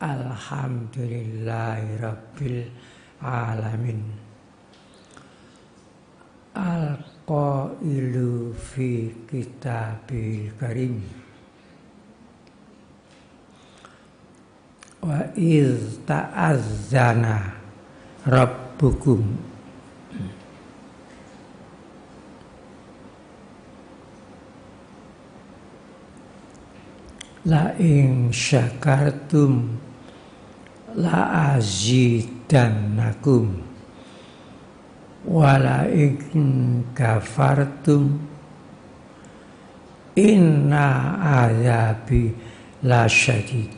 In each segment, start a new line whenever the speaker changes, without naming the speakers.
Alhamdulillahirabbil alamin. Al-qailu fi kitabil karim. Wa iz ta'azzana rabbukum la in syakartum la azidannakum wa la in kafartum inna azabi lasyadid.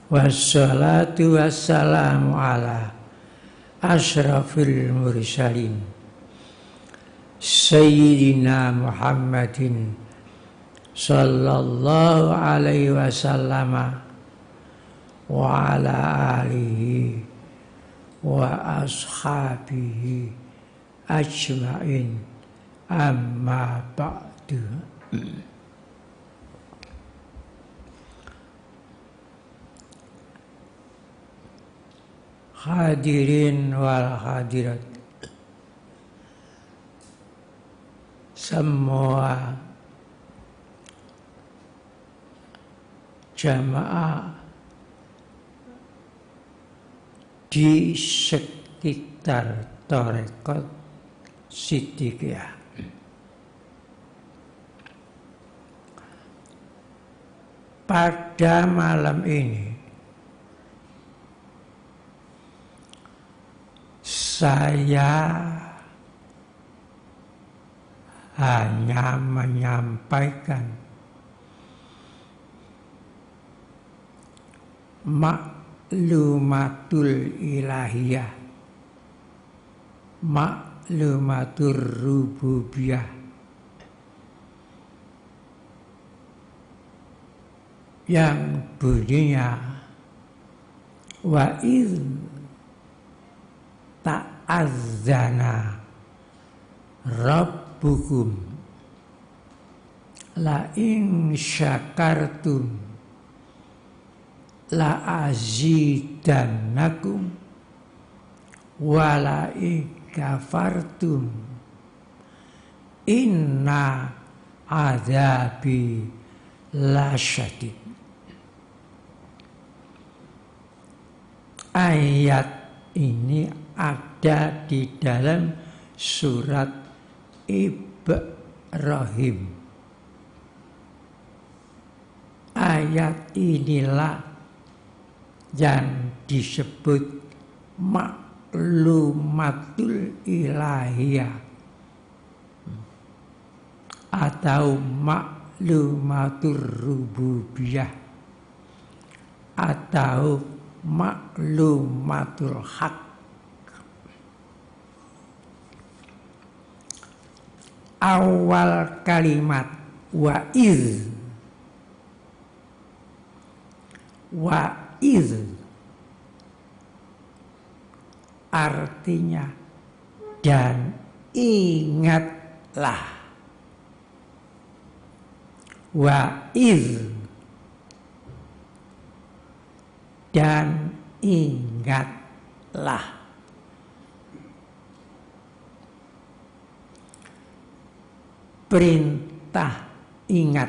Wassalatu wassalamu ala asyrafil mursalin Sayyidina Muhammadin sallallahu alaihi wasallam wa ala alihi wa ashabihi ajma'in, amma ba'du. Hadirin wal hadirat, semua jamaah di sekitar Tarekat Siddiqiyah. Pada malam ini saya hanya menyampaikan maklumatul ilahiyah, maklumatur rububiyah yang bunyinya wa iz ta'azzana rabbukum la in syakartum la azidannakum wa la in kafartum inna azabi lasyadid. Ayat ini ada di dalam surat Ibrahim. Ayat inilah yang disebut maklumatul ilahiyah atau maklumatur rububiyah atau maklumatul haq. Awal kalimat wa iz artinya dan ingatlah. Wa iz dan ingatlah. Perintah ingat.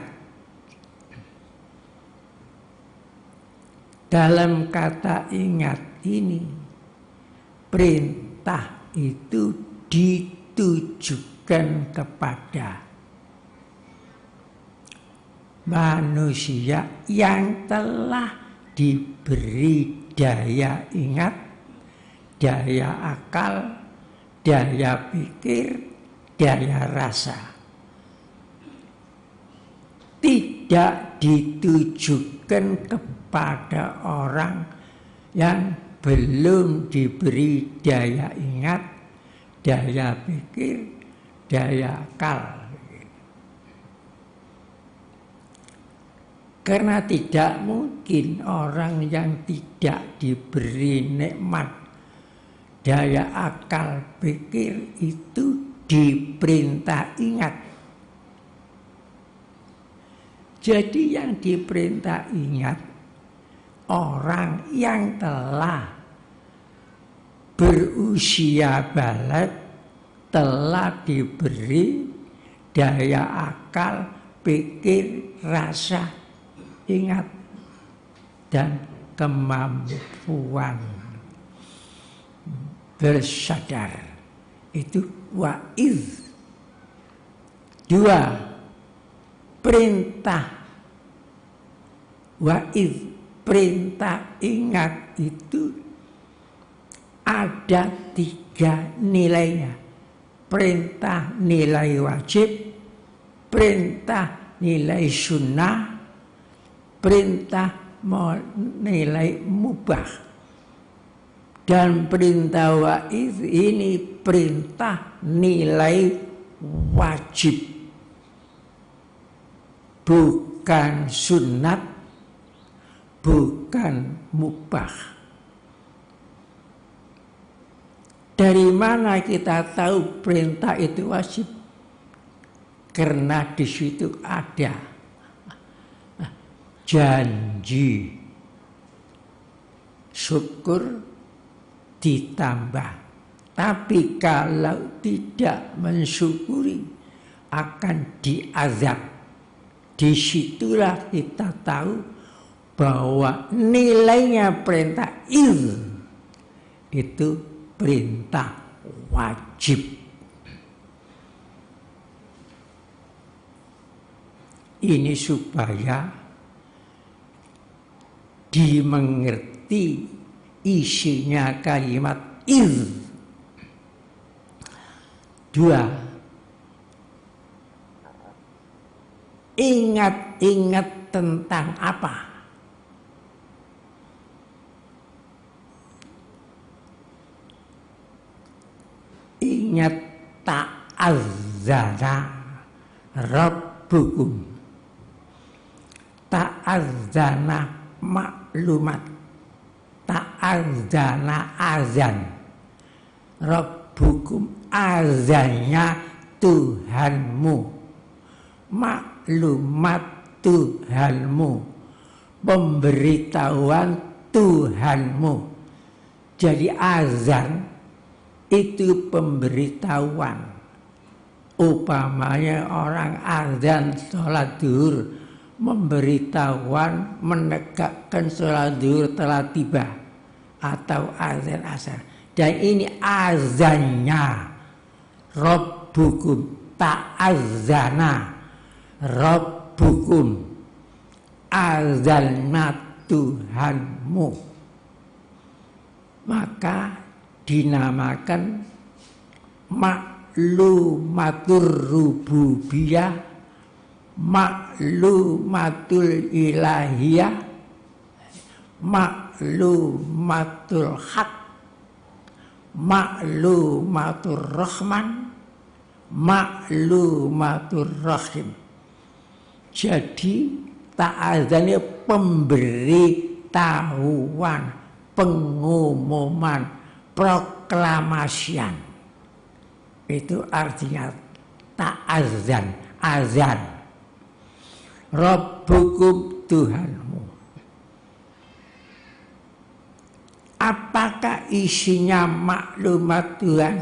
Dalam kata ingat ini, perintah itu ditujukan kepada manusia yang telah diberi daya ingat, daya akal, daya pikir, daya rasa. Tidak ditujukan kepada orang yang belum diberi daya ingat, daya pikir, daya akal. Karena tidak mungkin orang yang tidak diberi nikmat daya akal pikir itu diperintah ingat. Jadi yang diperintah ingat orang yang telah berusia balik, telah diberi daya akal, pikir, rasa, ingat, dan kemampuan bersadar. Itu wa'idh. 2. Perintah. Wa'idh, perintah ingat itu ada 3 nilainya. Perintah nilai wajib, perintah nilai sunnah, perintah nilai mubah. Dan perintah wa'idh ini perintah nilai wajib, bukan sunnat, bukan mubah. Dari mana kita tahu perintah itu wajib? Karena di situ ada janji syukur ditambah. Tapi kalau tidak mensyukuri akan diazab. Disitulah kita tahu bahwa nilainya perintah itu perintah wajib. Ini supaya dimengerti isinya kalimat 2. Ingat-ingat tentang apa? Ingat ta'azzana rabbukum. Ta'azzana maklumat. Ta'azzana azan. Rabbukum azannya Tuhanmu. Maklumat Tuhanmu. Pemberitahuan Tuhanmu. Jadi azan itu pemberitahuan. Upamanya orang azan sholat zuhur, memberitahuan menegakkan sholat zuhur telah tiba, atau azan asar. Dan ini azannya Rabbukum, ta'azzana Rabbukum, azanna Tuhanmu. Maka dinamakan maklumatur rububiyah, maklumatul ilahiyah, maklumatul haq, maklumatur rahman, maklumatur rahim. Jadi ta'adzannya pemberitahuan, pengumuman, proklamasian. Itu artinya ta'adzan, azan. Rabbukum, Tuhanmu. Apakah isinya maklumat Tuhan?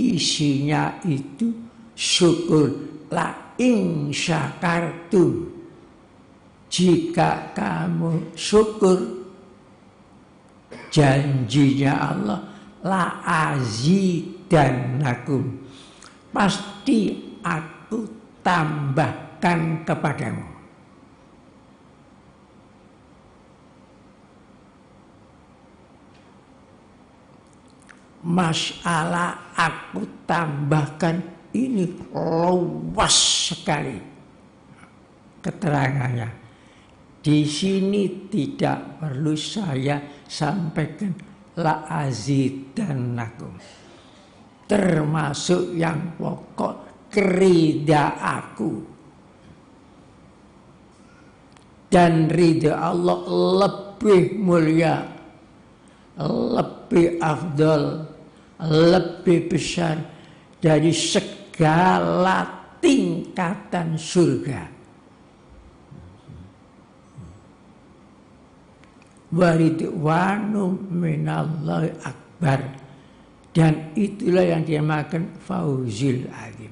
Isinya itu syukur. La in syakartum, jika kamu syukur, janjinya Allah, la azidannakum, pasti aku tambahkan kepadamu. Masalah aku tambahkan ini luas sekali keterangannya. Di sini tidak perlu saya sampaikan la azidannakum. Termasuk yang pokok ridha aku. Dan ridha Allah lebih mulia, lebih afdal, lebih besar dari segala tingkatan surga. wa ridwanum minallahi akbar. Dan itulah yang dinamakan fauzul azim.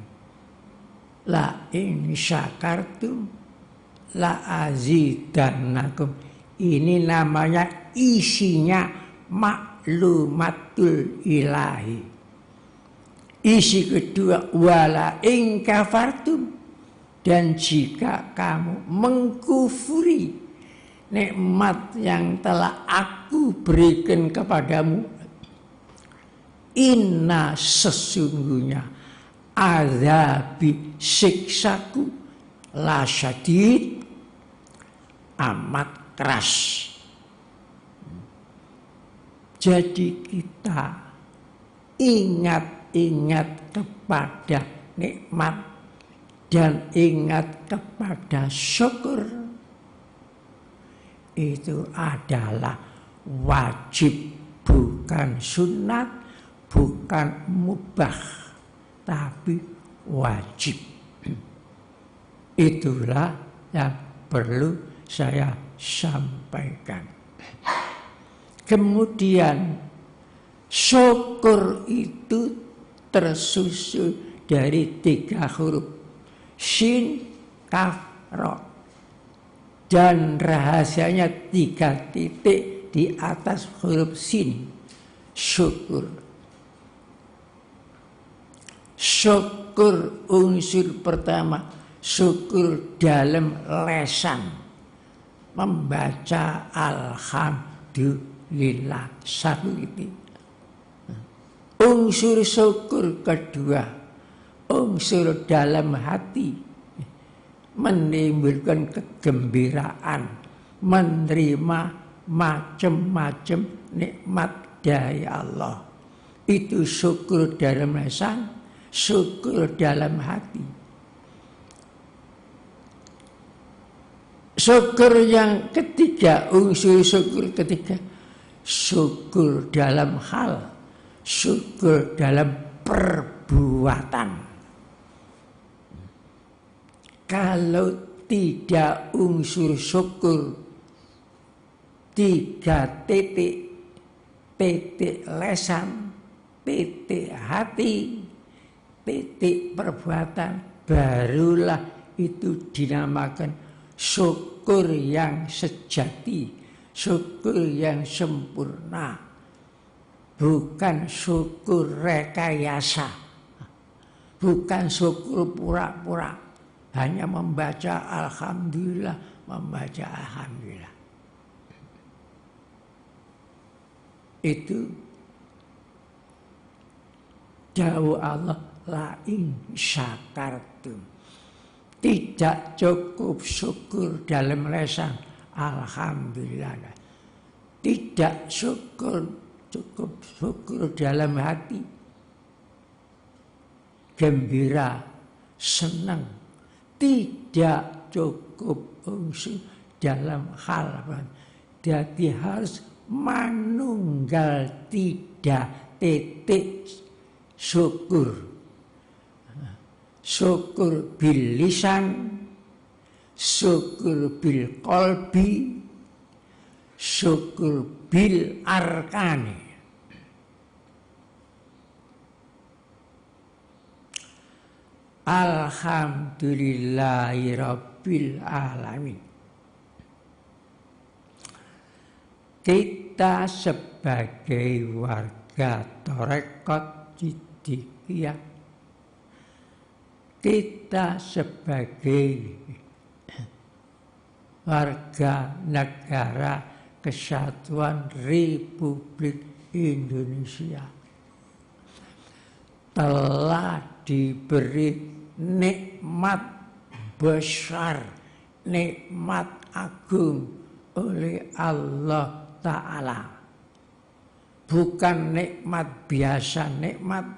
La in syakartum la azidannakum. Ini namanya isinya maklumatul ilahi. Isi kedua wala in kafartum, dan jika kamu mengkufuri nikmat yang telah aku berikan kepadamu, inna sesungguhnya azabi siksaku la syadid amat keras. Jadi kita ingat-ingat kepada nikmat dan ingat kepada syukur. Itu adalah wajib, bukan sunat, bukan mubah, tapi wajib. Itulah yang perlu saya sampaikan. Kemudian syukur itu tersusun dari 3 huruf, shin, kaf, ro. Dan rahasianya 3 titik di atas huruf sin. Syukur. Syukur unsur pertama, syukur dalam lesan, membaca alhamdulillah, satu itu. Unsur syukur kedua, unsur dalam hati, menimbulkan kegembiraan, menerima macam-macam nikmat dari Allah. Itu syukur dalam lesan, syukur dalam hati. Syukur yang ketiga, unsur syukur ketiga, syukur dalam hal, syukur dalam perbuatan. Kalau tidak unsur syukur, 3 titik, titik lesan, titik hati, titik perbuatan, barulah itu dinamakan syukur yang sejati, syukur yang sempurna, bukan syukur rekayasa, bukan syukur pura-pura. Hanya membaca alhamdulillah, membaca alhamdulillah. Itu dawuh Allah, la in syakartum. Tidak cukup syukur dalam lesan alhamdulillah. Tidak cukup syukur dalam hati. Gembira, senang. Tidak cukup unsur dalam hal. Jadi harus manunggal 3 titik syukur. Syukur bil lisan, syukur bil qalbi, syukur bil arkani. Alhamdulillahirabbil alamin. Kita sebagai warga Tarekat Siddiqiyah, kita sebagai warga negara Kesatuan Republik Indonesia telah diberi nikmat besar, nikmat agung oleh Allah Ta'ala. Bukan nikmat biasa, nikmat,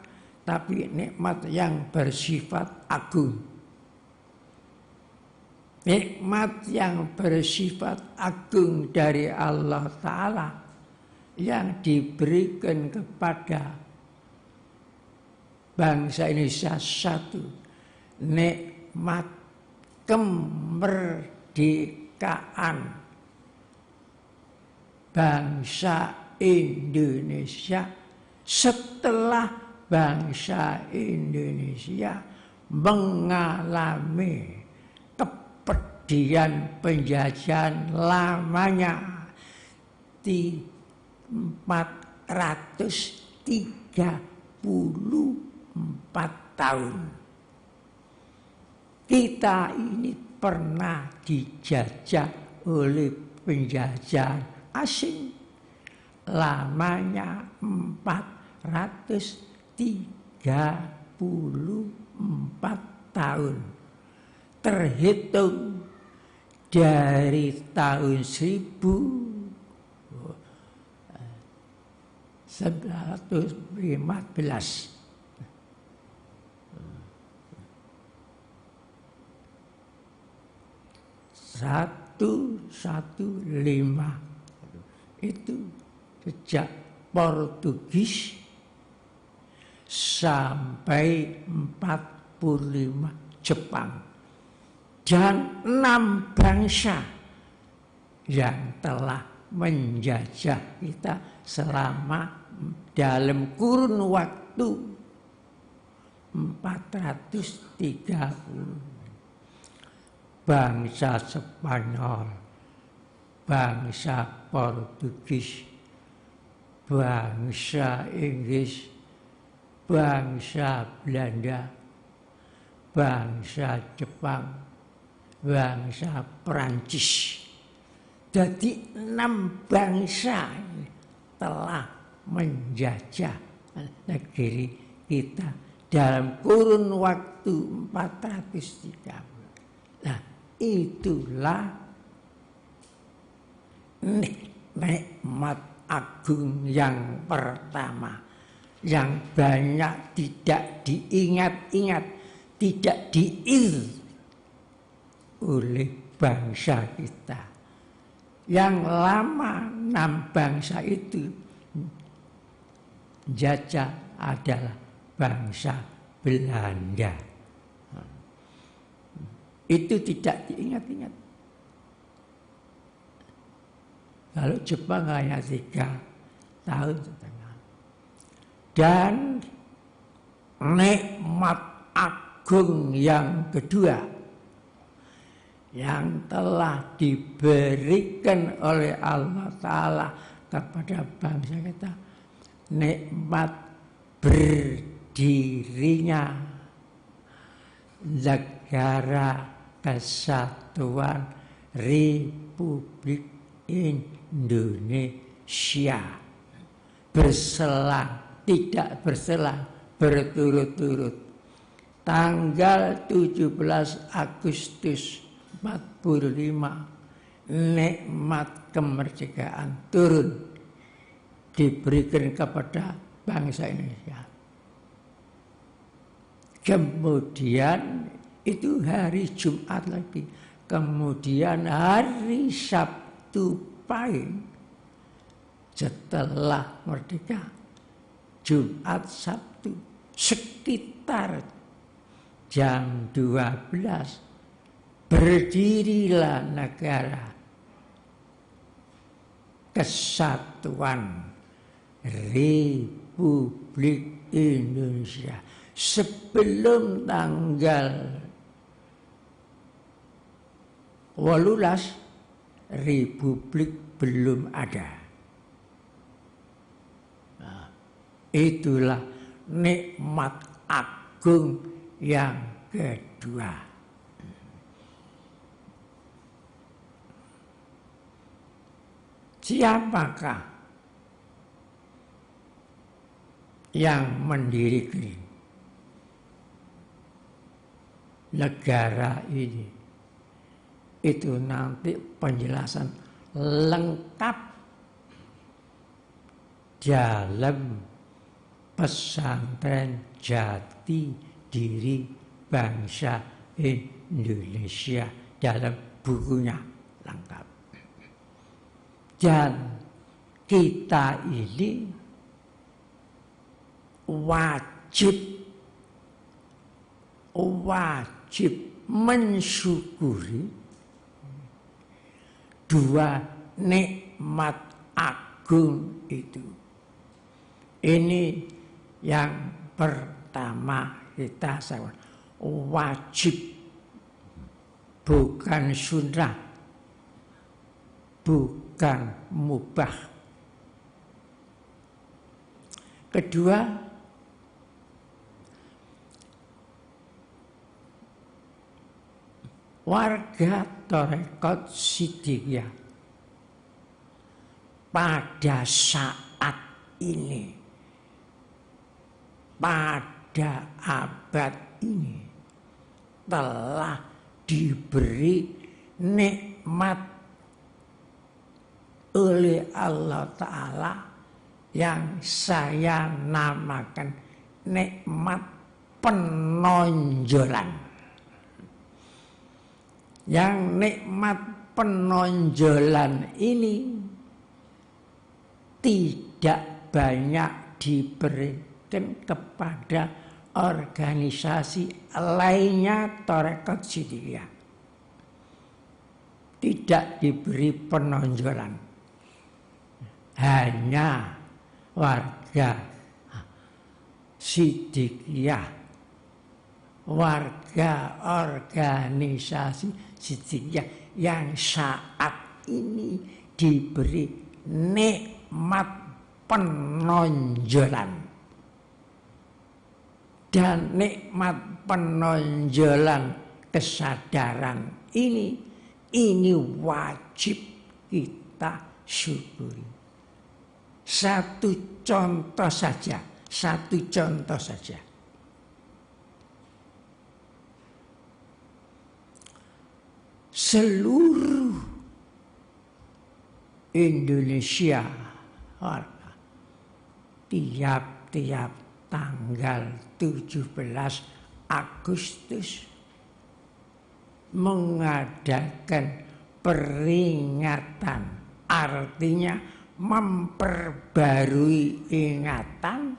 tapi nikmat yang bersifat agung. Nikmat yang bersifat agung dari Allah Ta'ala yang diberikan kepada bangsa Indonesia satu, nikmat kemerdekaan. bangsa Indonesia, setelah bangsa Indonesia mengalami kepedihan penjajahan lamanya 434 tahun. Kita ini pernah dijajah oleh penjajahan asing lamanya 434 tahun. Terhitung dari tahun 1915. 115 itu sejak Portugis sampai 45 Jepang, dan 6 bangsa yang telah menjajah kita selama dalam kurun waktu 430. Bangsa Spanyol, bangsa Portugis, bangsa Inggris, bangsa Belanda, bangsa Jepang, bangsa Perancis. Jadi 6 bangsa telah menjajah negeri kita dalam kurun waktu 430. Nah, itulah nikmat agung yang pertama, yang banyak tidak diingat-ingat, tidak diir oleh bangsa kita. Yang lama 6 bangsa itu jajah adalah bangsa Belanda. Itu tidak diingat-ingat. Kalau Jepang hanya 3 tahun setengah. Dan nikmat agung yang kedua yang telah diberikan oleh Allah Ta'ala kepada bangsa kita, nikmat berdirinya negara Kesatuan Republik Indonesia, tidak berselang berturut-turut tanggal 17 Agustus 45 nikmat kemerdekaan turun diberikan kepada bangsa Indonesia. Kemudian itu hari Jumat lagi. Kemudian hari Sabtu Pahing setelah merdeka, Jumat Sabtu sekitar jam 12 berdirilah negara Kesatuan Republik Indonesia. Sebelum tanggal 18 Republik belum ada. Nah, itulah nikmat agung yang kedua. Siapakah yang mendirikan negara ini? Itu nanti penjelasan lengkap dalam pesantren Jati Diri Bangsa Indonesia dalam bukunya lengkap. Dan kita ini wajib mensyukuri 2 nikmat agung itu. Ini yang pertama kita sampaikan, wajib, bukan sunnah, bukan mubah. Kedua, warga Tarekat Siddiqiyah pada saat ini, pada abad ini, telah diberi nikmat oleh Allah Ta'ala yang saya namakan nikmat penonjolan. Yang nikmat penonjolan ini tidak banyak diberikan kepada organisasi lainnya Tarekat Siddiqiyah. Tidak diberi penonjolan. Hanya warga Siddiqiyah, warga organisasi Siddiqiyah yang saat ini diberi nikmat penonjolan. Dan nikmat penonjolan kesadaran ini wajib kita syukuri. Satu contoh saja. Seluruh Indonesia tiap-tiap tanggal 17 Agustus mengadakan peringatan, artinya memperbarui ingatan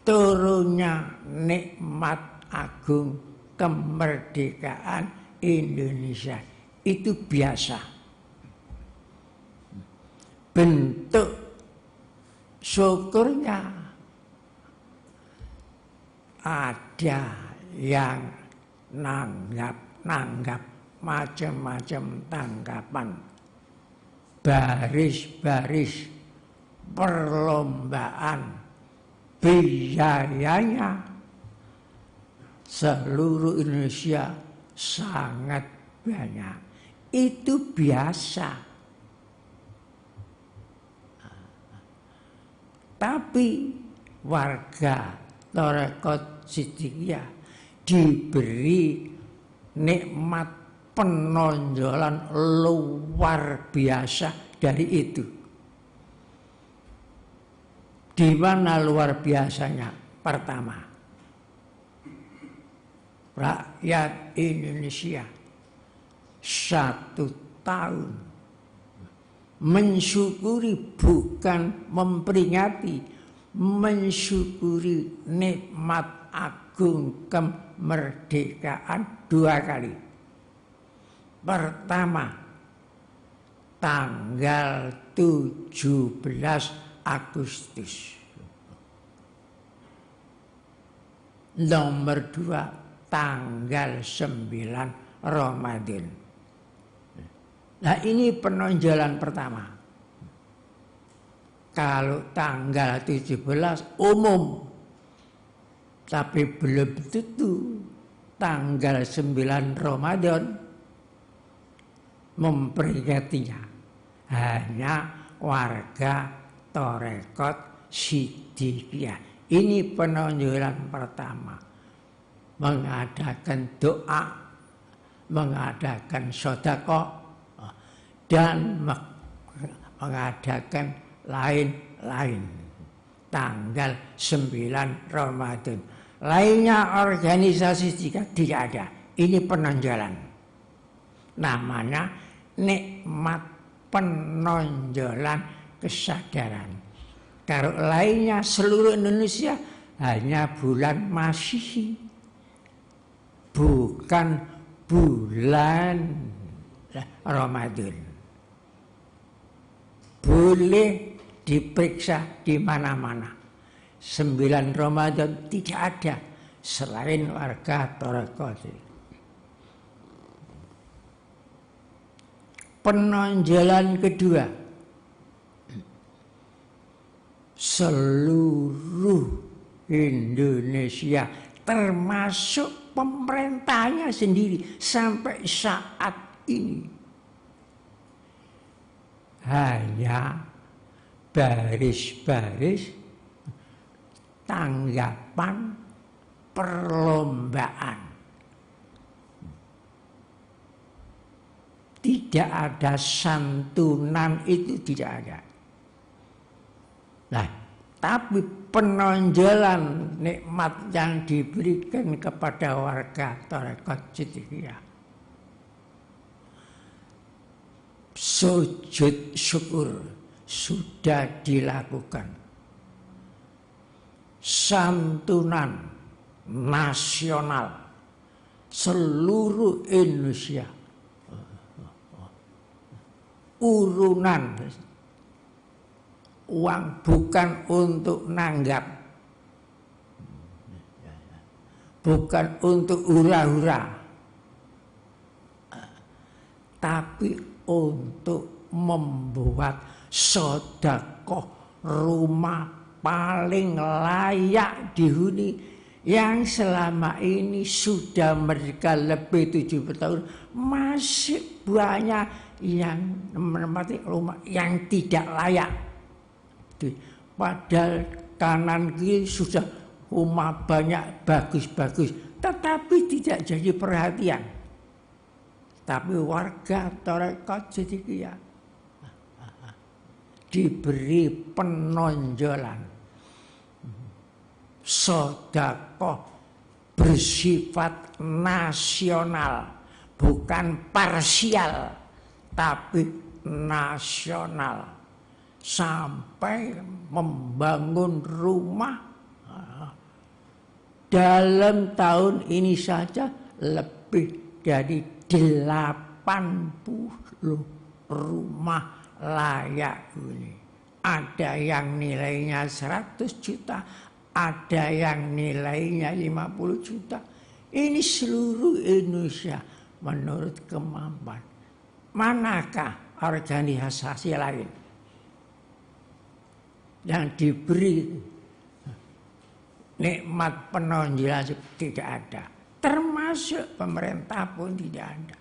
turunnya nikmat agung kemerdekaan Indonesia. Itu biasa. Bentuk syukurnya ada yang nanggap macam-macam tanggapan, baris-baris perlombaan, biayanya seluruh Indonesia sangat banyak. Itu biasa. Tapi warga Tarekat Siddiqiyah diberi nikmat penonjolan luar biasa dari itu. Di mana luar biasanya? Pertama, rakyat Indonesia 1 tahun mensyukuri, bukan memperingati, mensyukuri nikmat agung kemerdekaan 2 kali. Pertama, tanggal 17 Agustus. Nomor 2, tanggal 9 Ramadan. Nah, ini penonjolan pertama. Kalau tanggal 17 umum, tapi belum tentu tanggal 9 Ramadan memperingatinya. Hanya warga Tarekat Siddiqiyah. Ini penonjolan pertama. Mengadakan doa, mengadakan sedekah, dan mengadakan lain-lain. Tanggal 9 Ramadan. Lainnya organisasi tidak ada. Ini penonjolan. Namanya nikmat penonjolan kesadaran. Kalau lainnya seluruh Indonesia hanya bulan Masehi, bukan bulan Ramadan. boleh diperiksa di mana-mana. 9 Ramadan tidak ada selain warga Torekot. Penonjolan kedua, seluruh Indonesia termasuk pemerintahnya sendiri sampai saat ini hanya baris-baris tanggapan perlombaan. Tidak ada santunan, itu tidak ada. Nah, tapi penonjolan nikmat yang diberikan kepada warga Torekot Sidikiyah, sujud syukur sudah dilakukan. Santunan nasional seluruh Indonesia, urunan uang bukan untuk nanggap, bukan untuk hura-hura, tapi untuk membuat sedekah rumah paling layak dihuni yang selama ini sudah mereka lebih 70 tahun masih banyak yang menempati rumah yang tidak layak. Padahal kanan kiri sudah rumah banyak bagus-bagus, tetapi tidak jadi perhatian. Tapi warga Torekot Sidikiyah diberi penonjolan sedekah bersifat nasional, bukan parsial tapi nasional, sampai membangun rumah dalam tahun ini saja lebih dari 80 rumah layak huni. Ada yang nilainya 100 juta, ada yang nilainya 50 juta. Ini seluruh Indonesia menurut kemampuan. Manakah organisasi lain yang diberi nikmat penonjolan? Tidak ada. Termasuk pemerintah pun tidak ada.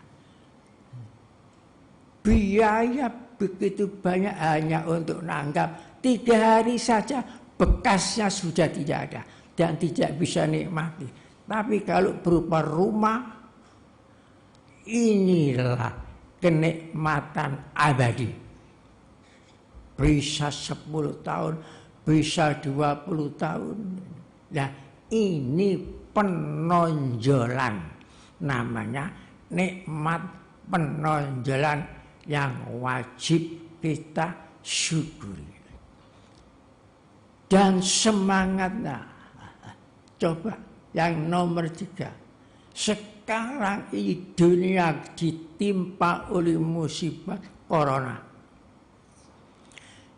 Biaya begitu banyak hanya untuk nanggap 3 hari saja, bekasnya sudah tidak ada dan tidak bisa nikmati. Tapi kalau berupa rumah, inilah kenikmatan abadi. Bisa 10 tahun, bisa 20 tahun. Nah, ini penonjolan, namanya nikmat penonjolan yang wajib kita syukuri. Dan semangatnya, coba yang nomor 3, sekarang ini dunia ditimpa oleh musibah corona.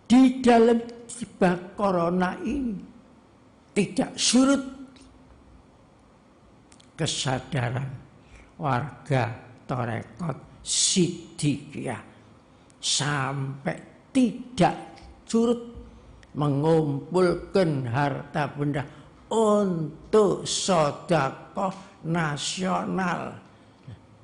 Di dalam musibah corona ini tidak surut kesadaran warga Torekot Sidikiyah, sampai tidak surut mengumpulkan harta benda untuk sedekah nasional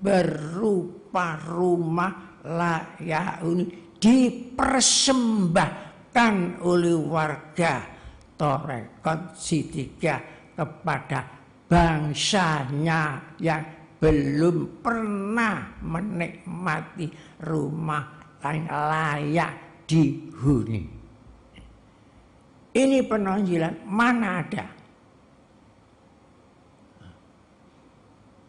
berupa rumah layak huni dipersembahkan oleh warga Torekot Sidikiyah kepada bangsanya yang belum pernah menikmati rumah yang layak dihuni. Ini penonjolan mana ada?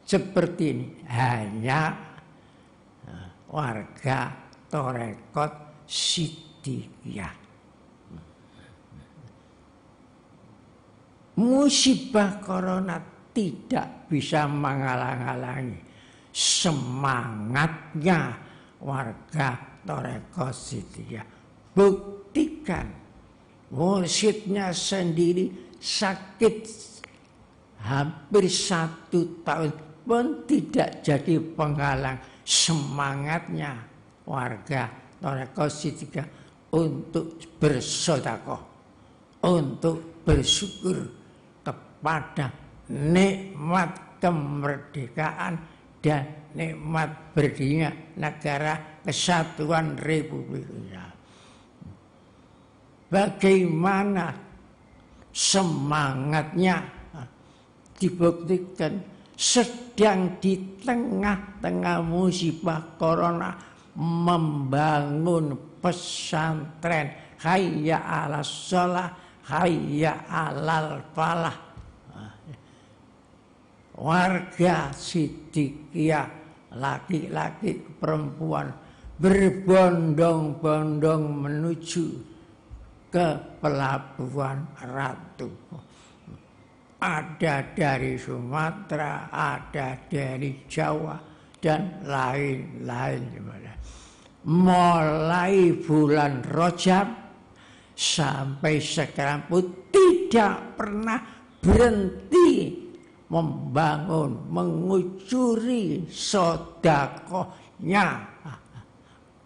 Seperti ini, hanya warga Torekot Sidikiyah. Musibah corona tidak bisa menghalang-halangi semangatnya warga Torekot Sidikiyah buktikan mursyidnya sendiri sakit hampir 1 tahun pun tidak jadi penghalang semangatnya warga Thariqah Siddiqiyah untuk bersedekah, untuk bersyukur kepada nikmat kemerdekaan dan nikmat berdirinya negara kesatuan Republik Indonesia. Bagaimana semangatnya dibuktikan sedang di tengah-tengah musibah corona membangun pesantren hayya 'alas shalah hayya 'alal falah. Warga Siddiqiyah laki-laki perempuan berbondong-bondong menuju ke Pelabuhan Ratu. Ada dari Sumatera, ada dari Jawa, dan lain-lain. Mulai bulan Rajab sampai sekarang pun tidak pernah berhenti membangun, mengucuri sedekahnya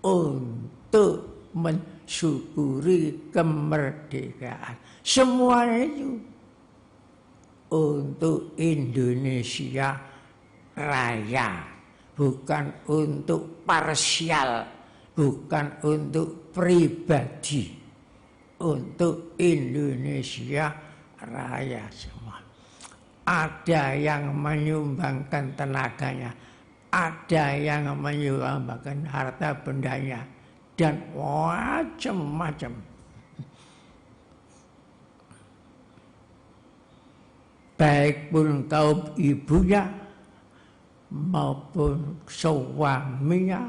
untuk mensyukuri kemerdekaan. Semuanya itu untuk Indonesia Raya, bukan untuk parsial, bukan untuk pribadi, untuk Indonesia Raya semua. Ada yang menyumbangkan tenaganya, ada yang menyumbangkan harta bendanya, dan macam-macam. Baik pun kaum ibunya maupun suaminya,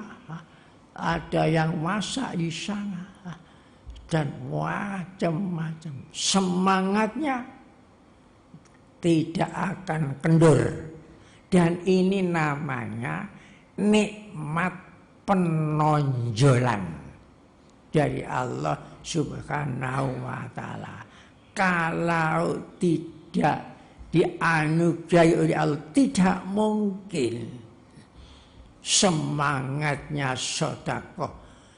ada yang masak di sana, dan macam-macam. Semangatnya tidak akan kendur, dan ini namanya nikmat penonjolan dari Allah Subhanahu wa Ta'ala. Kalau tidak dianugerahi oleh Allah, tidak mungkin semangatnya sedekah,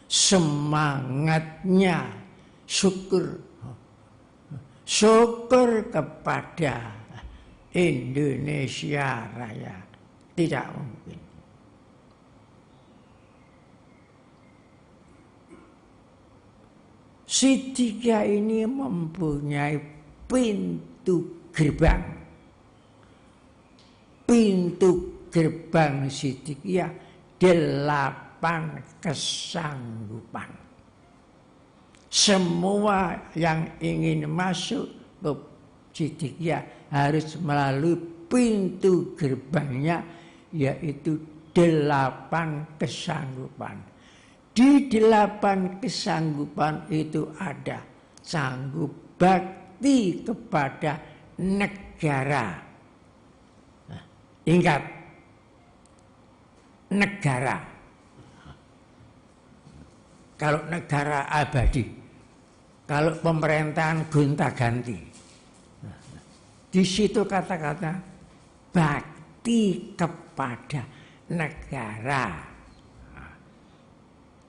semangatnya syukur kepada Indonesia Raya, tidak mungkin. Siddiqiyah ini mempunyai pintu gerbang. Pintu gerbang Siddiqiyah 8 kesanggupan. Semua yang ingin masuk ke Siddiqiyah harus melalui pintu gerbangnya, yaitu 8 kesanggupan. Di 8 kesanggupan itu ada sanggup bakti kepada negara. Nah, ingat, negara. Kalau negara abadi, kalau pemerintahan gonta-ganti, di situ kata-kata bakti kepada negara.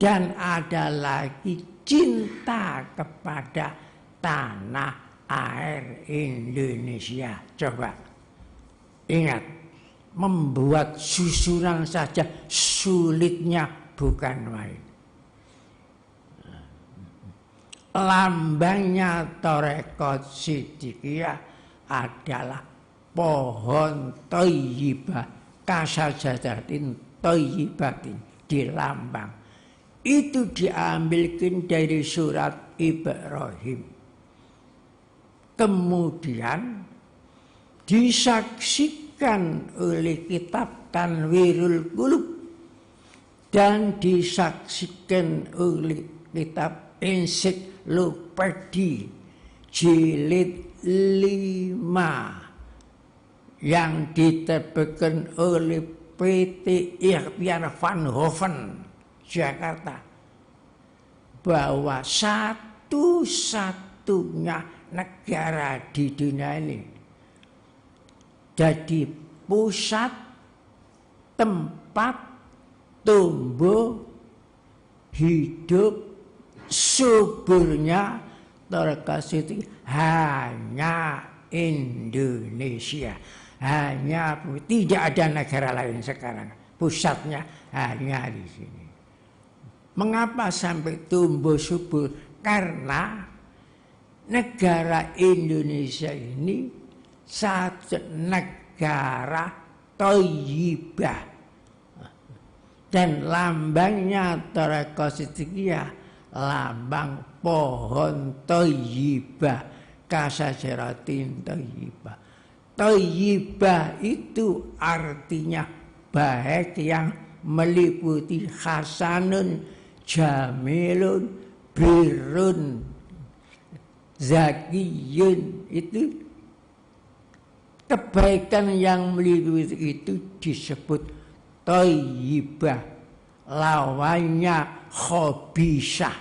Dan ada lagi cinta kepada tanah air Indonesia. Coba ingat, membuat susunan saja sulitnya bukan main. Lambangnya Thariqah Siddiqiyah adalah pohon thayyibah, kasajadatin thayyibatin di lambang. Itu diambilkan dari surat Ibrahim. Kemudian disaksikan oleh kitab Tanwirul Qulub dan disaksikan oleh kitab Ensiklopedi jilid 5 yang diterbitkan oleh PT Ikhtiar Van Hoven Jakarta. bahwa satu-satunya negara di dunia ini jadi pusat tempat tumbuh hidup suburnya terkasih hanya Indonesia. Hanya, tidak ada negara lain sekarang. Pusatnya hanya di sini. Mengapa sampai tumbuh subur? Karena negara Indonesia ini satu negara thayyibah. Dan lambangnya Thariqah Siddiqiyah, lambang pohon thayyibah, kasajaratin thayyibah. Thayyibah itu artinya baik yang meliputi hasanun, jamilun, birrun, zakiyun. Itu kebaikan yang meliputi itu disebut thayyibah. Lawannya khabisah.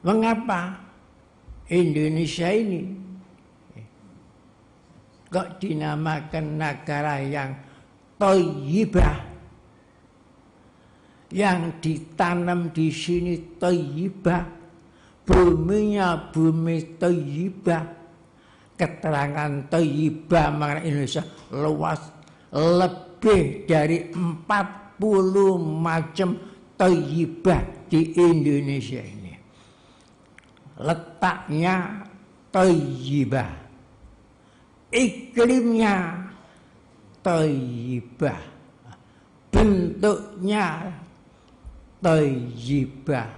Mengapa Indonesia ini kok dinamakan negara yang thayyibah? Yang ditanam di sini thayyibah, buminya bumi thayyibah. Keterangan thayyibah mengenai Indonesia luas, lebih dari 40 macam thayyibah di Indonesia ini. Letaknya thayyibah, iklimnya thayyibah, bentuknya thayyibah,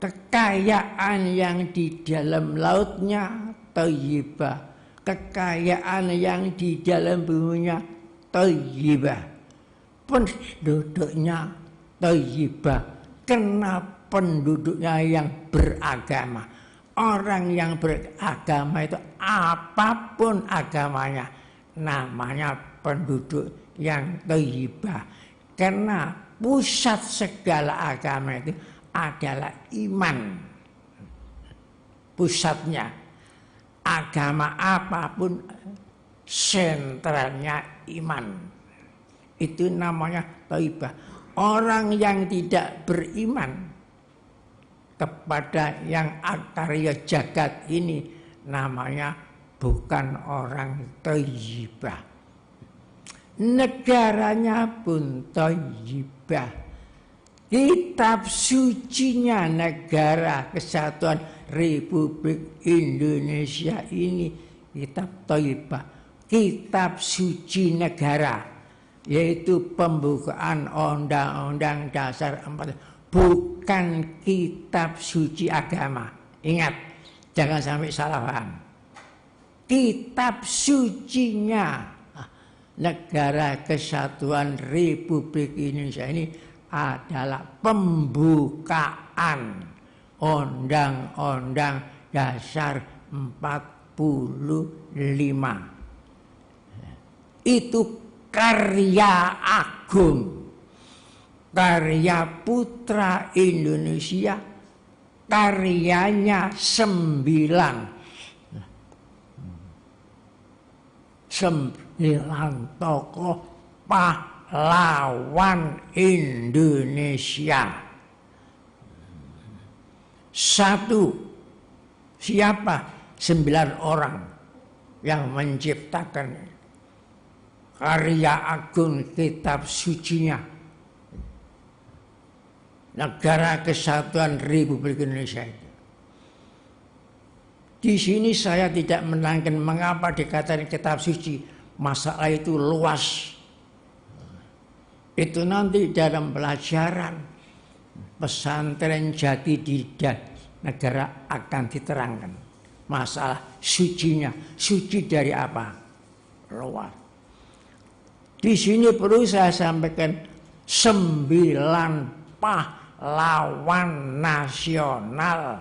kekayaan yang di dalam lautnya thayyibah, kekayaan yang di dalam buminya thayyibah, penduduknya thayyibah. Kenapa penduduknya yang beragama? Orang yang beragama itu apapun agamanya namanya penduduk yang thayyibah. Karena pusat segala agama itu adalah iman. Pusatnya agama apapun sentralnya iman. Itu namanya thayyibah. Orang yang tidak beriman kepada yang akarya jagat ini namanya bukan orang thayyibah. Negaranya pun thayyibah. Kitab sucinya Negara Kesatuan Republik Indonesia ini kitab thayyibah. Kitab suci negara, yaitu pembukaan Undang-Undang Dasar 45. Bukan kitab suci agama. Ingat, jangan sampai salah paham. Kitab sucinya Negara Kesatuan Republik Indonesia ini adalah pembukaan Undang-Undang Dasar 45. Itu karya agung, karya putra Indonesia, karyanya 9 tokoh pahlawan Indonesia. Satu, siapa? 9 orang yang menciptakan karya agung kitab sucinya Negara Kesatuan Republik Indonesia itu. Di sini saya tidak menerangkan mengapa dikatakan kitab suci. Masalah itu luas. Itu nanti dalam pelajaran pesantren Jati di negara akan diterangkan. Masalah sucinya. Suci dari apa? Luas. Di sini perlu saya sampaikan 9 pahlawan nasional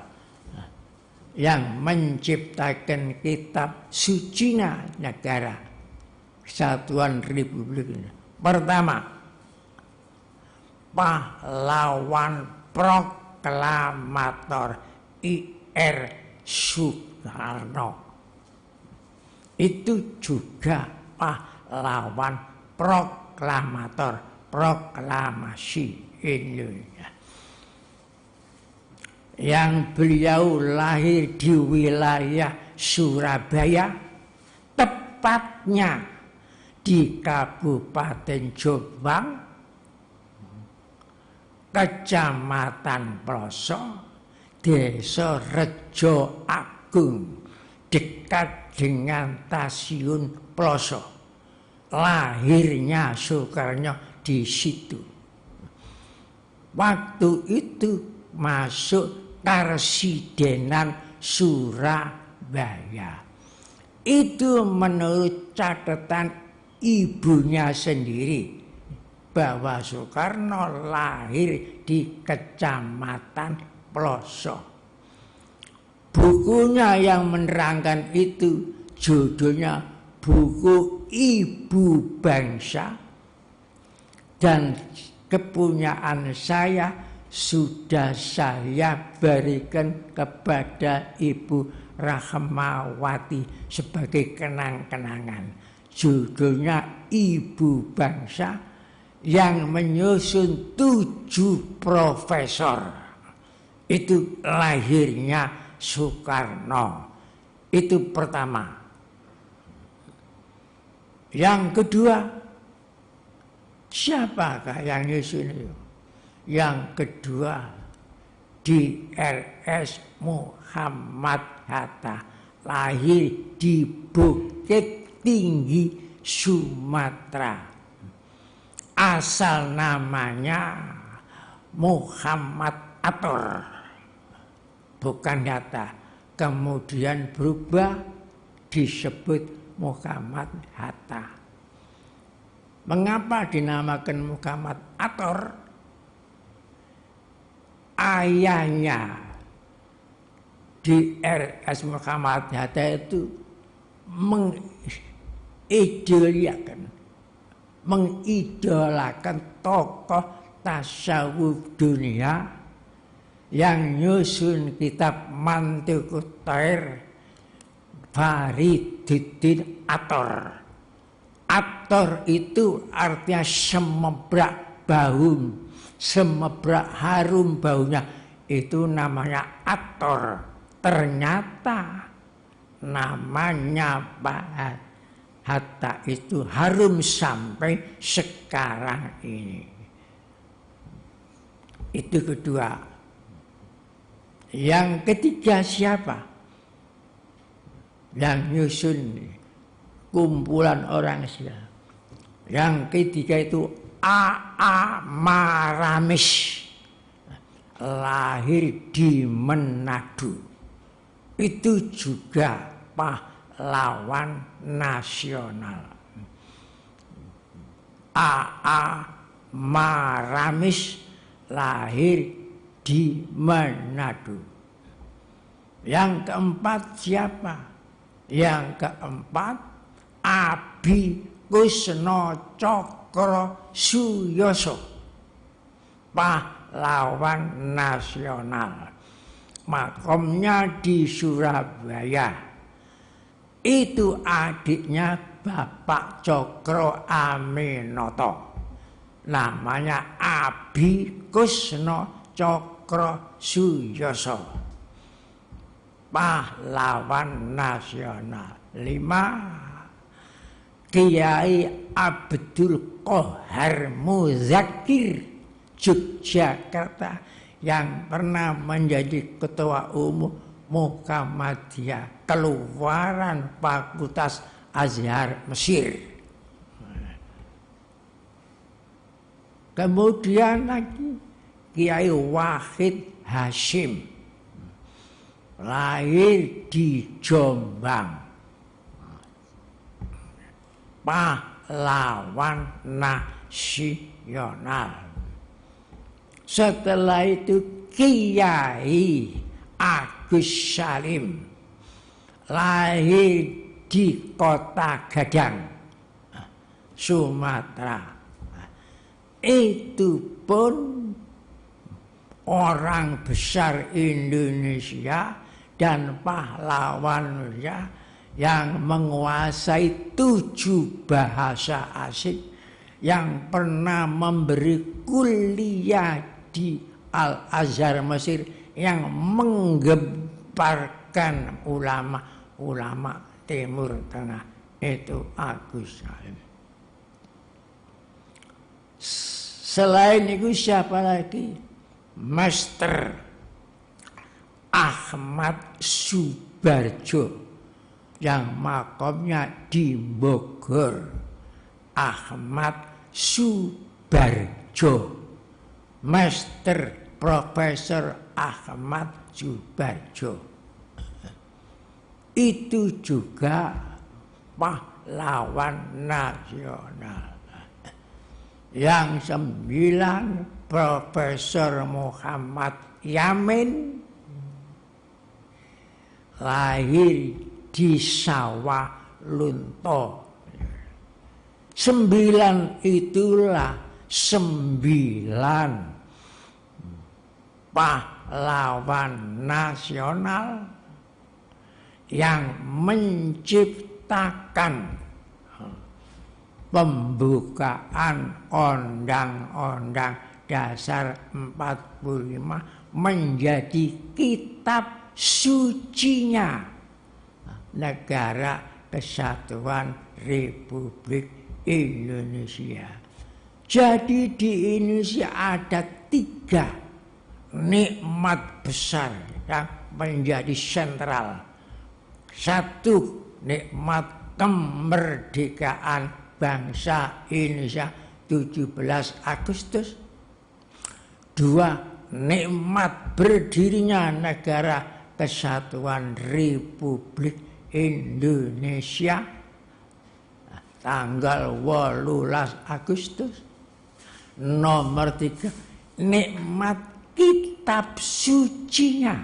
yang menciptakan kitab sucinya Negara Kesatuan Republik Indonesia. Pertama, pahlawan proklamator I.R. Soekarno. Itu juga pahlawan proklamator, proklamasi Indonesia. Yang beliau lahir di wilayah Surabaya, tepatnya di Kabupaten Jombang, Kecamatan Ploso, Desa Rejo Agung, dekat dengan Stasiun Ploso. Lahirnya Soekarno di situ. Waktu itu masuk Karsidenan Surabaya. Itu menurut catatan ibunya sendiri, bahwa Soekarno lahir di Kecamatan Ploso. Bukunya yang menerangkan itu judulnya Buku Ibu Bangsa, dan kepunyaan saya sudah saya berikan kepada Ibu Rahmawati sebagai kenang-kenangan. Judulnya Ibu Bangsa, yang menyusun 7 profesor. Itu lahirnya Soekarno. Itu pertama. Yang kedua, siapakah yang nyusun itu? Yang kedua, D.R.S. Muhammad Hatta, lahir di Bukit Tinggi, Sumatera. Asal namanya Muhammad Ator, bukan Hatta. Kemudian berubah disebut Muhammad Hatta. Mengapa dinamakan Muhammad Ator? Ayahnya D.R.S. Muhammad Hatta itu mengidolakan tokoh tasawuf dunia yang nyusun kitab Mantiqut Thair, Fariduddin Ator. Ator itu artinya semebrak bau, semebrak harum baunya, itu namanya Ator. Ternyata namanya Pak Hatta itu harum sampai sekarang ini. Itu kedua. Yang ketiga siapa? Yang nyusun kumpulan orang siapa? Yang ketiga itu A.A. Maramis, lahir di Manado. Itu juga pahlawan nasional. A.A. Maramis lahir di Manado. Yang keempat siapa? Yang keempat Abi Kusno Cokro Suyoso, pahlawan nasional. Makomnya di Surabaya. Itu adiknya Bapak Cokro Aminoto. Namanya Abi Kusno Cokro Suyoso, pahlawan nasional. 5, Kiai Abdul Qohar Muzakir, Yogyakarta, yang pernah menjadi ketua umum Muhammadiyah keluaran Fakultas Azhar Mesir. Kemudian lagi Kiai Wahid Hashim, lahir di Jombang, pahlawan nasional. Setelah itu Kiai Agus Salim, lahir di Kota Gadang, Sumatera. itu pun orang besar Indonesia dan pahlawan Indonesia yang menguasai 7 bahasa asing, yang pernah memberi kuliah di Al-Azhar Mesir, yang menggemparkan ulama-ulama Timur Tengah, itu Agus Salim. Selain itu siapa lagi? Master Ahmad Subarjo yang makamnya di Bogor. Ahmad Subarjo, Master Profesor Ahmad Subarjo, itu juga pahlawan nasional. Yang 9 Profesor Muhammad Yamin lahir di Sawah Lunto. 9 itulah 9 pahlawan nasional yang menciptakan pembukaan Undang-Undang Dasar 45 menjadi kitab sucinya Negara Kesatuan Republik Indonesia. Jadi di Indonesia ada 3 nikmat besar yang menjadi sentral. 1, nikmat kemerdekaan bangsa Indonesia 17 Agustus. 2, nikmat berdirinya Negara Kesatuan Republik Indonesia tanggal 18 Agustus. Nomor 3, nikmat kitab sucinya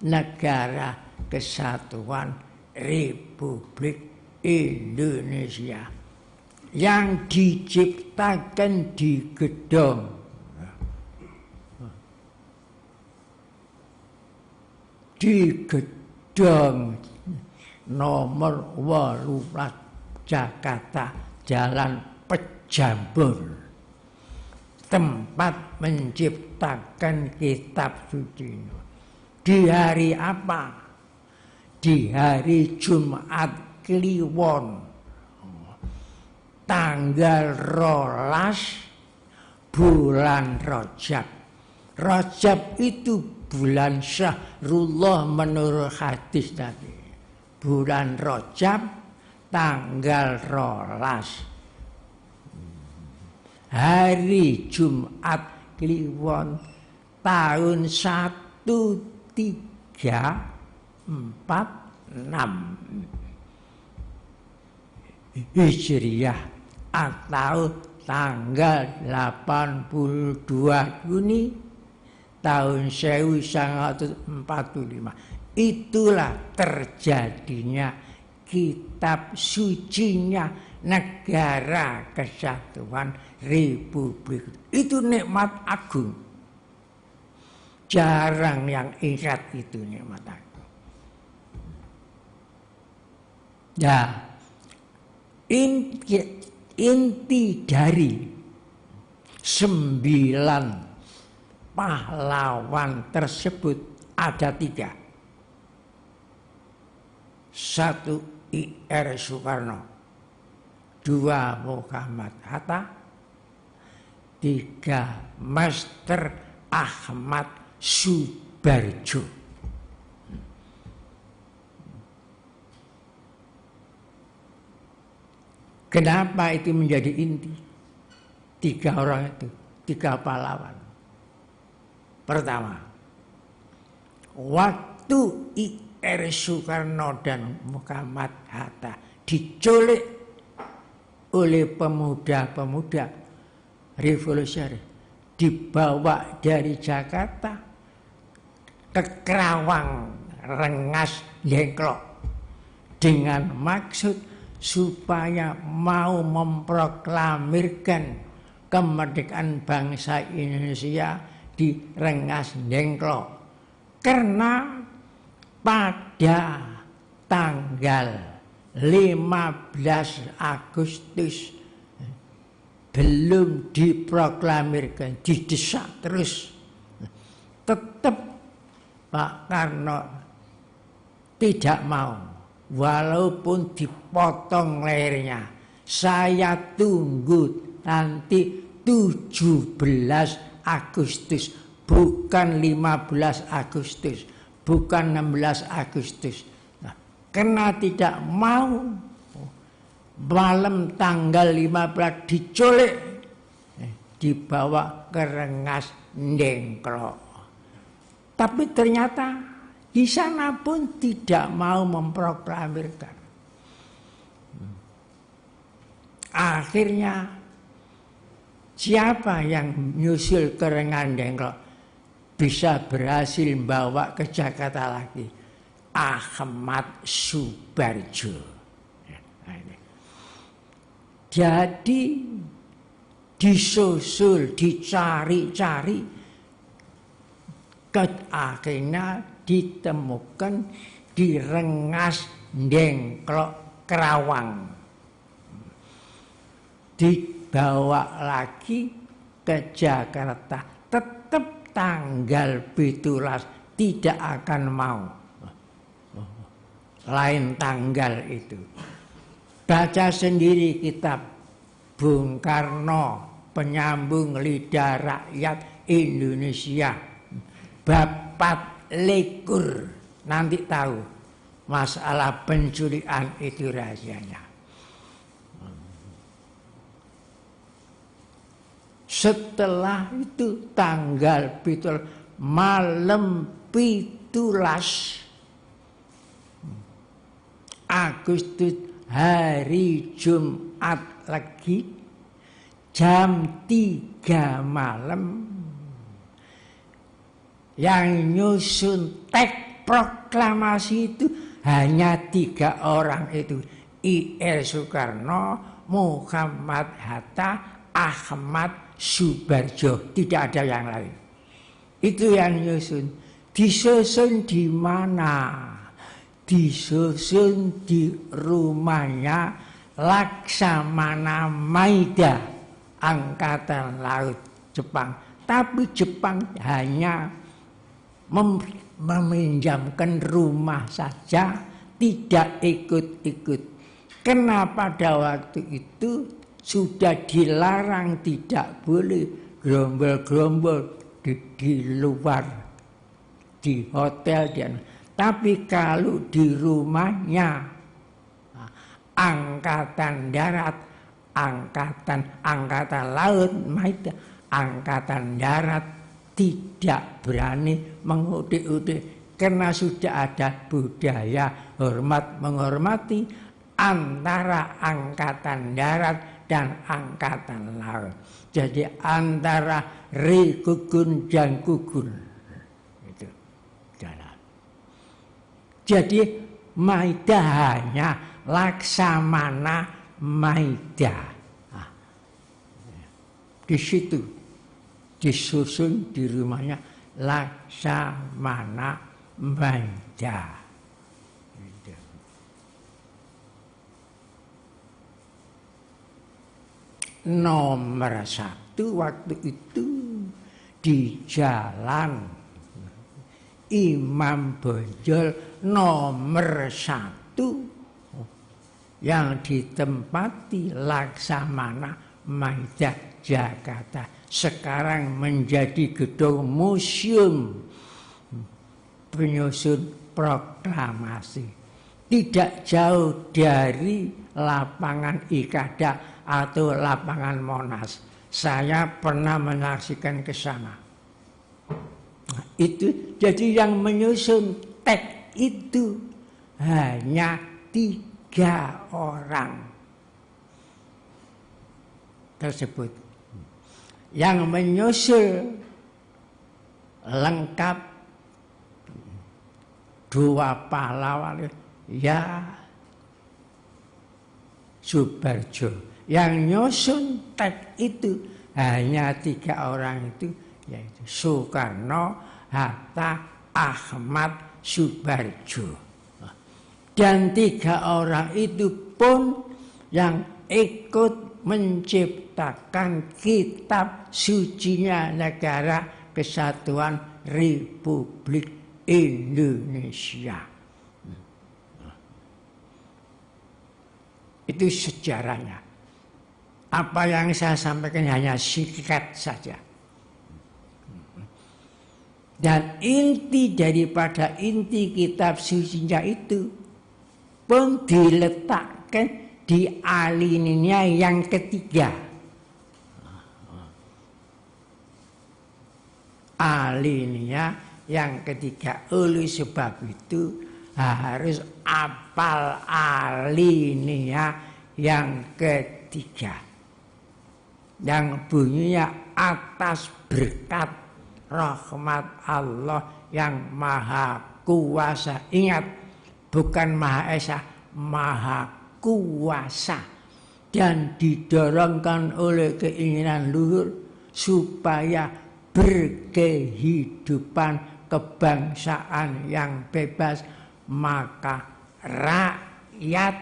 Negara Kesatuan Republik Indonesia yang diciptakan di gedung nomor 18 Jakarta, Jalan Pejambon, tempat menciptakan kitab suci. Di hari apa? Di hari Jumat Kliwon, tanggal 12 bulan Rajab. Rajab itu bulan Syahrullah menurut hadis Nabi. Bulan Rajab tanggal 12 hari Jumat Kliwon tahun 1346 Hijriah atau tanggal 82 Juni tahun 1945. Itulah terjadinya kitab sucinya Negara Kesatuan Republik. Itu nikmat agung. Jarang yang ingat itu nikmat agung. Ya, inti dari 9 pahlawan tersebut ada 3. 1, I.R. Soekarno. 2, Muhammad Hatta. 3, Master Ahmad Subarjo. Kenapa itu menjadi inti? 3 orang itu, 3 pahlawan. Pertama, waktu I.R. Soekarno dan Muhammad Hatta diculik oleh pemuda-pemuda revolusioner, dibawa dari Jakarta ke Kerawang, Rengas, Dengklok dengan maksud supaya mau memproklamirkan kemerdekaan bangsa Indonesia di Rengas Dengklok. Karena pada tanggal 15 Agustus belum diproklamirkan, didesak terus. Tetap Pak Karno tidak mau, walaupun dipotong lehernya. Saya tunggu nanti 17 Agustus, bukan 15 Agustus, bukan 16 Agustus. Nah, karena tidak mau, malam tanggal 15 diculik, dibawa ke Rengas Dengklok. Tapi ternyata di sana pun tidak mau memproklamirkan. Akhirnya siapa yang nyusul ke Rengas Dengklok bisa berhasil bawa ke Jakarta lagi? Ahmad Subarjo. Jadi disusul, dicari-cari, akhirnya ditemukan di Rengas Dengklok, Kerawang. Dibawa lagi ke Jakarta, tetap tanggal 17 tidak akan mau. Lain tanggal itu. Baca sendiri kitab Bung Karno, Penyambung Lidah Rakyat Indonesia, bab 4, nanti tahu masalah penculikan itu rahasianya. Setelah itu tanggal 17 malam 17 Agustus, hari Jumat lagi, jam 3 malam, yang nyusun teks proklamasi itu hanya 3 orang itu, I.R. Soekarno, Muhammad Hatta, Ahmad Subarjo, tidak ada yang lain. Itu yang nyusun. Disusun di mana? Disusun di rumahnya Laksamana Maida, Angkatan Laut Jepang. Tapi Jepang hanya meminjamkan rumah saja, tidak ikut-ikut. Karena pada waktu itu sudah dilarang, tidak boleh gerombol-gerombol di luar, di hotel. Tapi kalau di rumahnya Angkatan Darat, Angkatan Laut, Angkatan Darat tidak berani mengudik-udik karena sudah ada budaya hormat menghormati antara Angkatan Darat dan Angkatan Laut. Jadi antara Rikugun dan Kugun itu jalan. Jadi Maida hanya Laksamana Maida. Nah, di situ disusun di rumahnya Laksamana Maida. Nomor 1 waktu itu di Jalan Imam Bonjol nomor 1 yang ditempati Laksamana Maida Jakarta. Sekarang menjadi gedung museum penyusun proklamasi. Tidak jauh dari lapangan Ikada atau lapangan Monas. Saya pernah menyaksikan ke sana. Nah, itu jadi yang menyusun teks itu hanya 3 orang tersebut. Yang menyusul lengkap 2 pahlawan, ya Subarjo. Yang nyusun teks itu hanya 3 orang itu, yaitu Soekarno, Hatta, Ahmad Subarjo. Dan 3 orang itu pun yang ikut menciptakan kitab sucinya Negara Kesatuan Republik Indonesia. Itu sejarahnya. Apa yang saya sampaikan hanya singkat saja. Dan inti daripada inti kitab sucinya itu pun diletakkan di alinea yang ketiga. Alinea yang ketiga. Oleh sebab itu harus apal alinea yang ketiga. Yang bunyinya atas berkat rahmat Allah yang maha kuasa. Ingat, bukan maha esa, maha kuasa. Dan didorongkan oleh keinginan luhur supaya berkehidupan kebangsaan yang bebas. Maka rakyat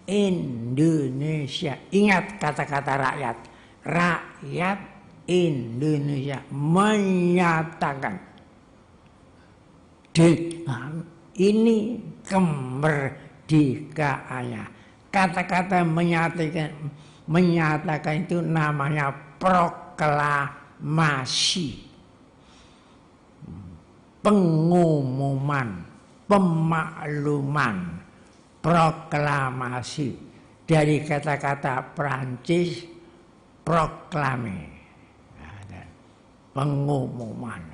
Indonesia, ingat kata-kata rakyat, rakyat Indonesia menyatakan dengan ini kemerdekaannya. Kata-kata menyatakan itu namanya proklamasi, pengumuman, pemakluman, proklamasi, dari kata-kata Prancis proklame, pengumuman.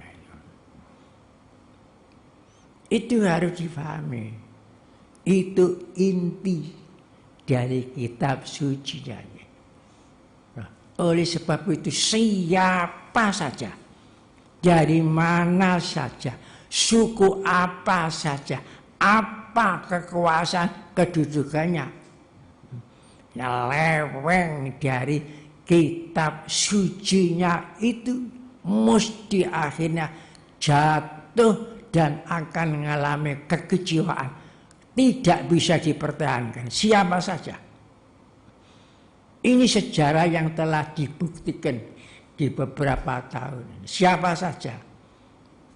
Itu harus difahami. Itu inti dari kitab suci. Oleh sebab itu siapa saja, dari mana saja, suku apa saja, apa kekuasaan kedudukannya, nyeleweng dari kitab sucinya itu mesti akhirnya jatuh dan akan mengalami kekecewaan. Tidak bisa dipertahankan siapa saja. Ini sejarah yang telah dibuktikan di beberapa tahun. Siapa saja,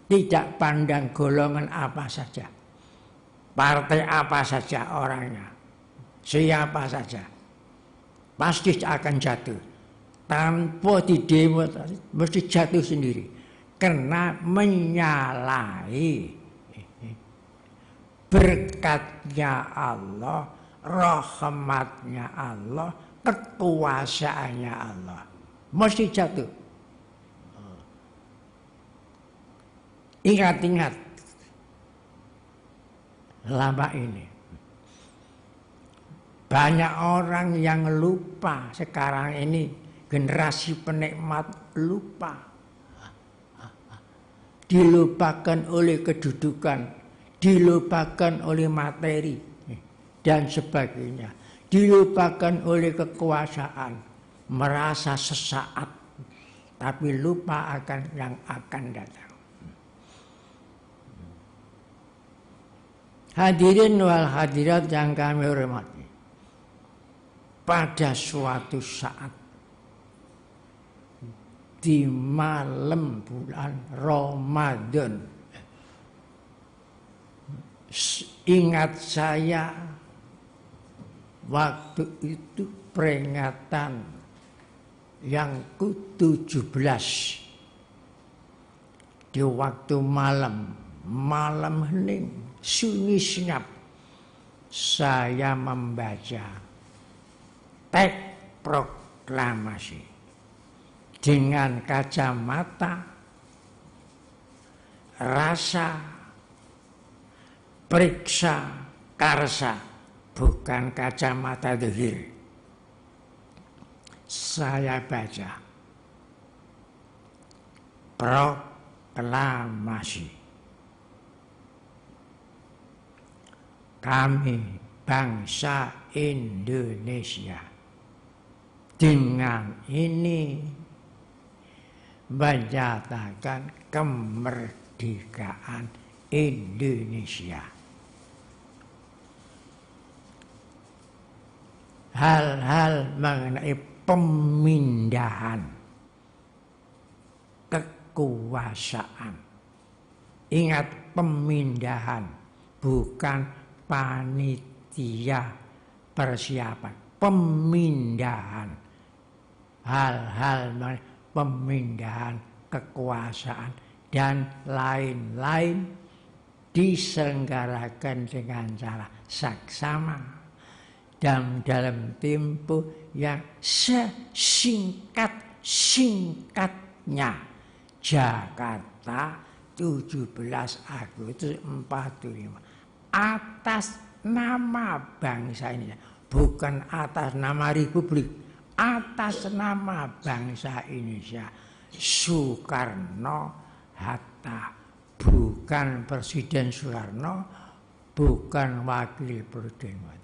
tidak pandang golongan apa saja, partai apa saja orangnya, siapa saja, pasti akan jatuh. Tanpa didemo mesti jatuh sendiri. Karena menyalahi berkatnya Allah, rahmatnya Allah, kekuasaannya Allah. Mesti jatuh. Ingat-ingat lama ini. Banyak orang yang lupa sekarang ini, generasi penikmat lupa. Dilupakan oleh kedudukan, dilupakan oleh materi dan sebagainya, dilupakan oleh kekuasaan, merasa sesaat, tapi lupa akan yang akan datang. Hadirin wal hadirat yang kami hormati, pada suatu saat di malam bulan Ramadan, ingat saya waktu itu peringatan yang ke-17 di waktu malam hening, sunyi senyap, saya membaca teks proklamasi dengan kacamata rasa periksa karsa, bukan kacamata dhahir. Saya baca proklamasi. Kami bangsa Indonesia. Dengan ini menyatakan kemerdekaan Indonesia. Hal-hal mengenai pemindahan kekuasaan. Ingat, pemindahan, bukan panitia persiapan. Pemindahan. Hal-hal mengenai pemindahan kekuasaan dan lain-lain diselenggarakan dengan cara saksama dan dalam tempo yang sesingkat-singkatnya. Jakarta 17 Agustus 45 atas nama bangsa ini, bukan atas nama Republik, atas nama bangsa Indonesia. Soekarno Hatta, bukan Presiden Soekarno, bukan Wakil Presiden.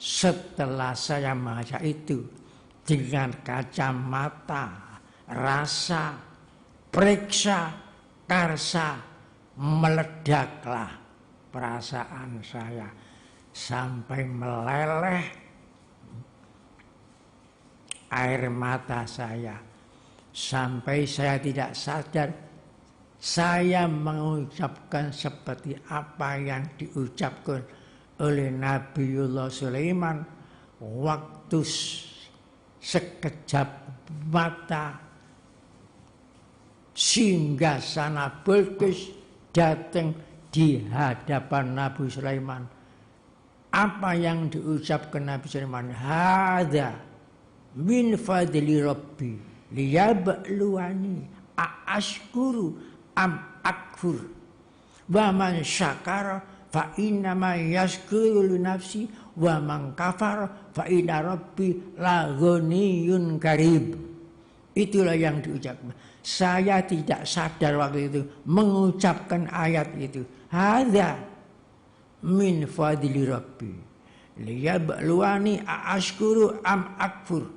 Setelah saya membaca itu dengan kacamata rasa, periksa, karsa, meledaklah perasaan saya sampai meleleh air mata saya, sampai saya tidak sadar saya mengucapkan seperti apa yang diucapkan oleh Nabiullah Sulaiman waktu sekejap mata singgasana Bilqis datang di hadapan Nabi Sulaiman. Apa yang diucapkan Nabi Sulaiman? Hadza min fadli rabbi liyabluwani aashkuru am akfur wa man syakara fa inna ma yashkuru li nafsi wa man kafara fa inna rabbi la ghaniyyun karim. Itulah yang diucapkan. Saya tidak sadar waktu itu mengucapkan ayat itu. Hadza min fadli rabbi liyabluwani aashkuru am akfur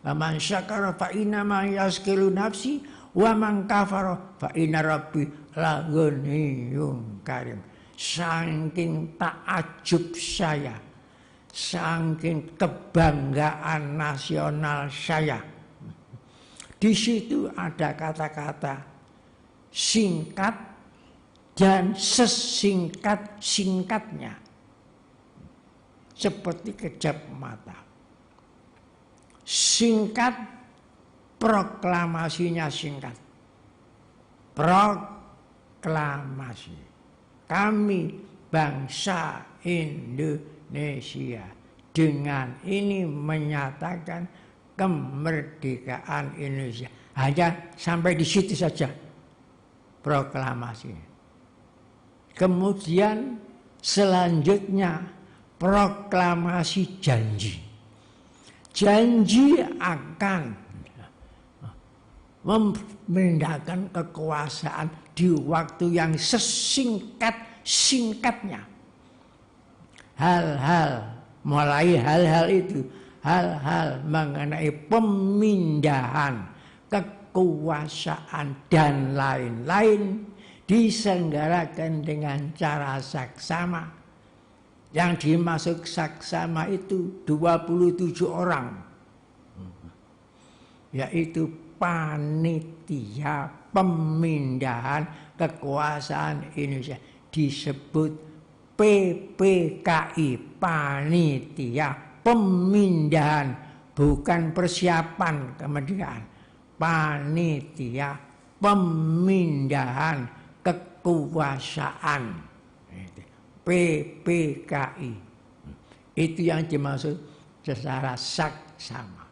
wa man syakara fa inna ma yashkuru nafsi wa man kafara fa inna rabbi la ghaniyyun karim. Saking takjub saya, saking kebanggaan nasional saya, di situ ada kata-kata singkat dan sesingkat-singkatnya, seperti kejap mata. Singkat, proklamasinya singkat. Proklamasi. Kami bangsa Indonesia dengan ini menyatakan kemerdekaan Indonesia. Hanya sampai di situ saja proklamasi. Kemudian selanjutnya proklamasi janji. Janji akan memindahkan kekuasaan di waktu yang sesingkat-singkatnya. Mulai hal-hal itu, hal-hal mengenai pemindahan kekuasaan dan lain-lain diselenggarakan dengan cara saksama. Yang dimaksud saksama itu 27 orang, yaitu panitia pemindahan kekuasaan Indonesia, disebut PPKI, panitia pemindahan, bukan persiapan kemerdekaan, panitia pemindahan kekuasaan, PPKI. Itu yang dimaksud secara saksama.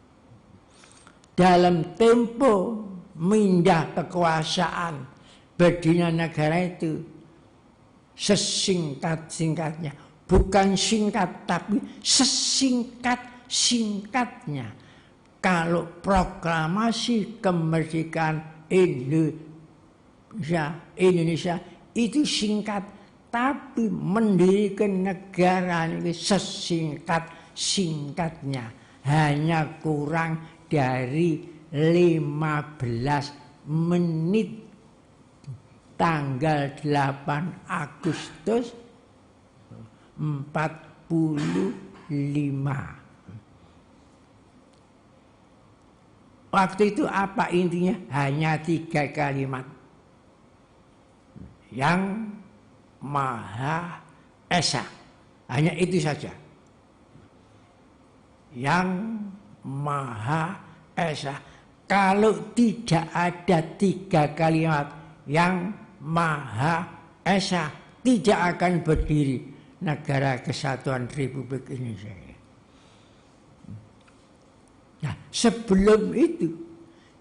Dalam tempo mindah kekuasaan berdirinya negara itu sesingkat-singkatnya, bukan singkat tapi sesingkat-singkatnya. Kalau proklamasi kemerdekaan Indonesia itu singkat, tapi mendirikan negara ini sesingkat-singkatnya hanya kurang dari 15 menit tanggal 8 Agustus 45. Waktu itu apa intinya? Hanya 3 kalimat. Yang Maha Esa. Hanya itu saja. Yang Maha Esa. Kalau tidak ada 3 kalimat yang Maha Esa, tidak akan berdiri negara kesatuan Republik Indonesia. Nah, sebelum itu,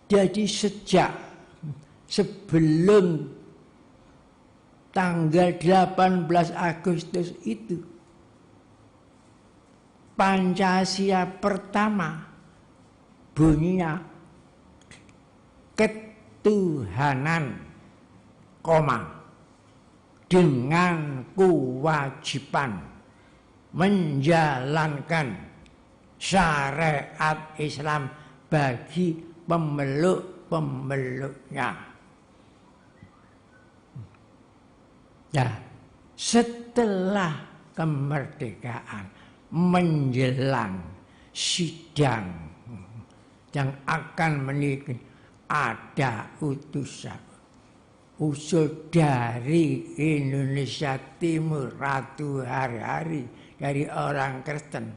jadi sejak sebelum tanggal 18 Agustus itu, Pancasila pertama bunyinya ketuhanan, dengan kewajiban menjalankan syariat Islam bagi pemeluk-pemeluknya. Ya, setelah kemerdekaan menjelang sidang yang akan menikah, ada usul dari Indonesia Timur Ratu Hari-Hari dari orang Kristen.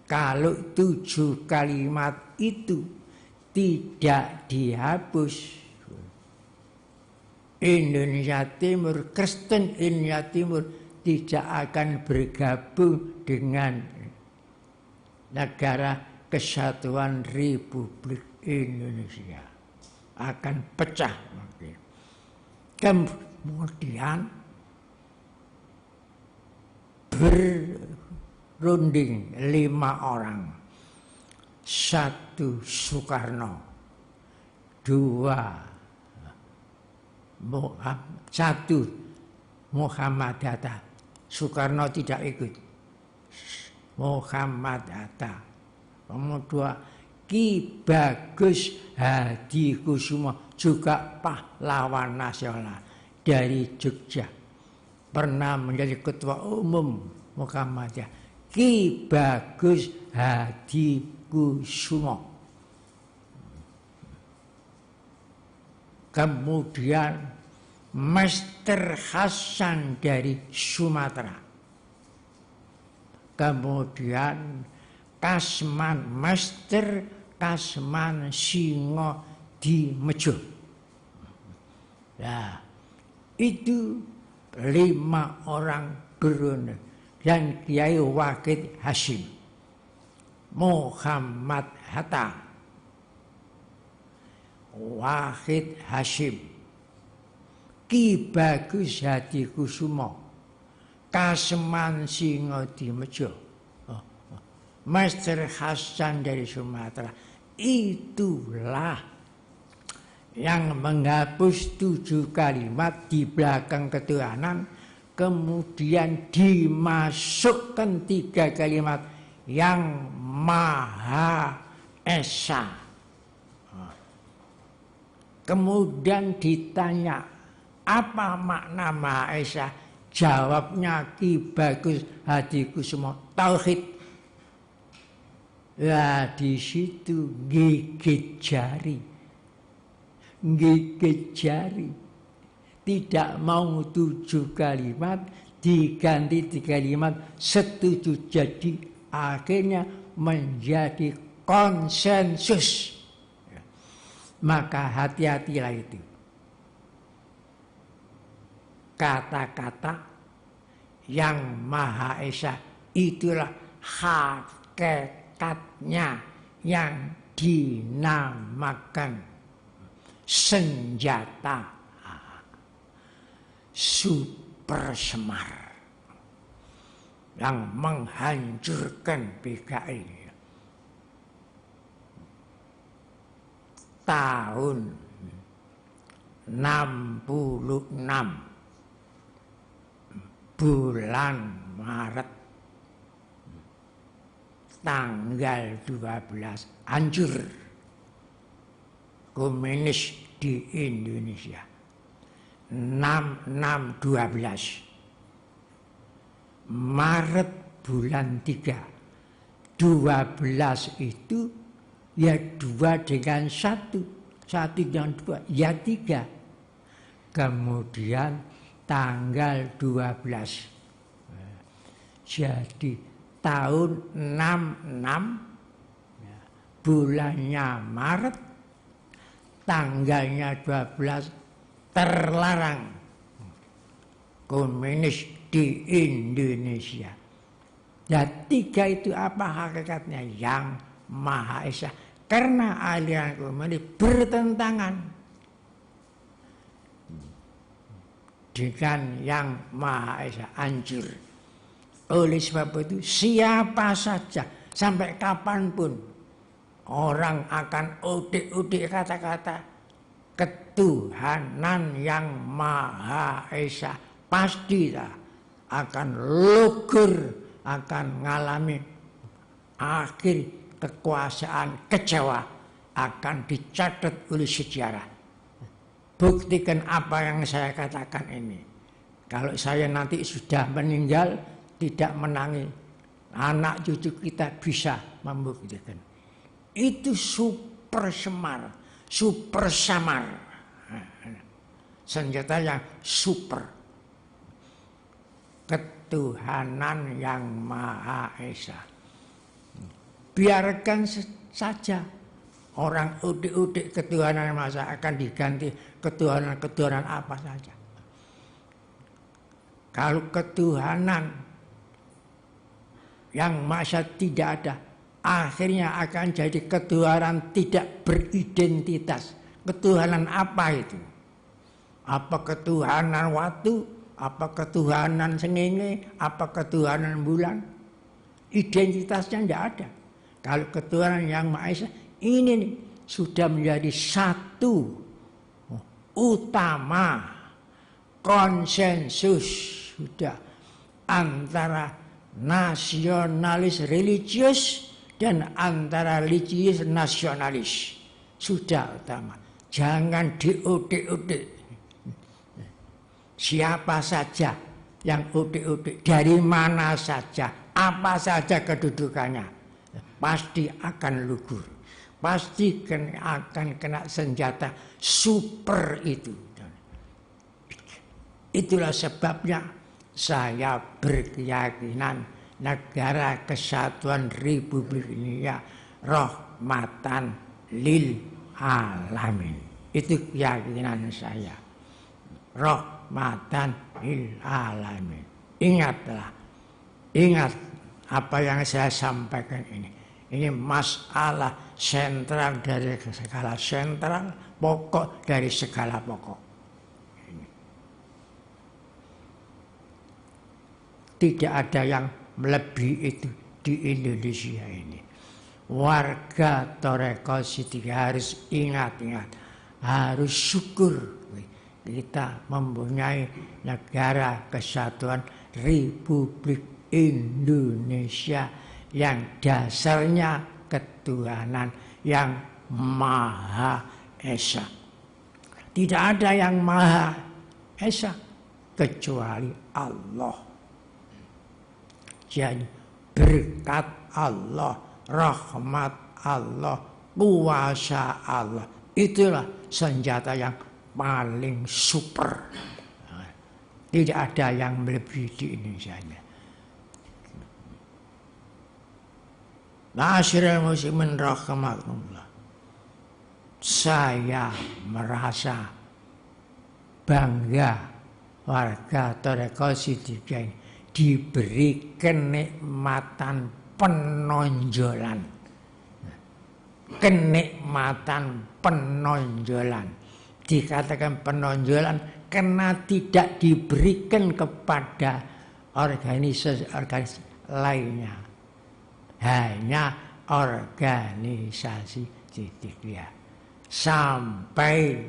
Kalau 7 kalimat itu tidak dihapus, Indonesia Timur, Kristen Indonesia Timur tidak akan bergabung dengan negara kesatuan Republik Indonesia. Akan pecah. Kemudian berunding 5 orang. 1 Soekarno, 1 Muhammad Hatta. Soekarno tidak ikut. Muhammad Hatta. Nomor 2 Ki Bagus Hadikusumo, juga pahlawan nasional dari Jogja. Pernah menjadi ketua umum Muhammadiyah. Ki Bagus Hadikusumo. Kemudian Master Hasan dari Sumatera. Kemudian Master Kasman Singo di Mejo. Nah, itu 5 orang berunding. Dan Kiai Wahid Hasyim, Muhammad Hatta, Wahid Hasyim, Ki Bagus Hadikusumo, Kasman Singo di Mejo, Master Hasan dari Sumatera. Itulah yang menghapus 7 kalimat di belakang ketuhanan, kemudian dimasukkan 3 kalimat yang Maha Esa. Kemudian ditanya, apa makna Maha Esa? Jawabnya Ki Bagus Hadikusumo, tauhid. Nah, di situ gigit jari. Tidak mau 7 kalimat, diganti 3 kalimat, setuju. Jadi akhirnya menjadi konsensus. Maka hati-hatilah itu. Kata-kata yang Maha Esa itulah hakikatnya yang dinamakan senjata super semar yang menghancurkan PKI. Tahun 66 bulan Maret tanggal 12 hancur komunis di Indonesia. 6/6/12 Maret bulan 3 12 itu ya 2 dengan 1 dengan 2 ya 3. Kemudian tanggal 12 jadi tahun 66 bulannya Maret tanggalnya 12 terlarang komunis di Indonesia. Ya 3 itu apa hakikatnya? Yang Maha Esa. Karena aliran komunis bertentangan dengan yang Maha Esa, hancur. Oleh sebab itu siapa saja sampai kapanpun orang akan udik-udik kata-kata ketuhanan yang Maha Esa, pasti akan lugur, akan mengalami akhir kekuasaan kecewa, akan dicatat oleh sejarah. Buktikan apa yang saya katakan ini. Kalau saya nanti sudah meninggal, tidak menangi, anak cucu kita bisa membuktikan. Itu super semar, super samar. Senjata yang super. Ketuhanan yang Maha Esa. Biarkan saja orang udik-udik ketuhanan masa akan diganti ketuhanan-ketuhanan apa saja. Kalau ketuhanan yang masa tidak ada, akhirnya akan jadi ketuhanan tidak beridentitas. Ketuhanan apa itu? Apa ketuhanan waktu? Apa ketuhanan sengenge? Apa ketuhanan bulan? Identitasnya tidak ada. Kalau ketuhanan yang Maha Esa ini nih, sudah menjadi satu utama konsensus sudah antara nasionalis religius dan antara religius nasionalis sudah utama. Jangan diudik-udik. Siapa saja yang udik-udik, dari mana saja, apa saja kedudukannya, pasti akan lugur, pasti akan kena senjata super itu. Itulah sebabnya saya berkeyakinan negara kesatuan Republik Indonesia rahmatan lil alamin. Itu keyakinan saya. Rahmatan lil alamin. Ingatlah, ingat apa yang saya sampaikan ini. Ini masalah sentral dari segala sentral, pokok dari segala pokok. Ini. Tidak ada yang melebihi itu di Indonesia ini. Warga Toreko Sidikiah harus ingat-ingat, harus syukur kita mempunyai negara kesatuan Republik Indonesia yang dasarnya ketuhanan yang Maha Esa. Tidak ada yang Maha Esa kecuali Allah. Jadi berkat Allah, rahmat Allah, kuasa Allah, itulah senjata yang paling super. Tidak ada yang melebihi di Indonesia. Ma'asyiral muslimin rahimakumullah. Saya merasa bangga warga Toreko Sidikiah diberi kenikmatan penonjolan. Kenikmatan penonjolan. Dikatakan penonjolan karena tidak diberikan kepada organisasi lainnya. Hanya organisasi Sidikiah. Sampai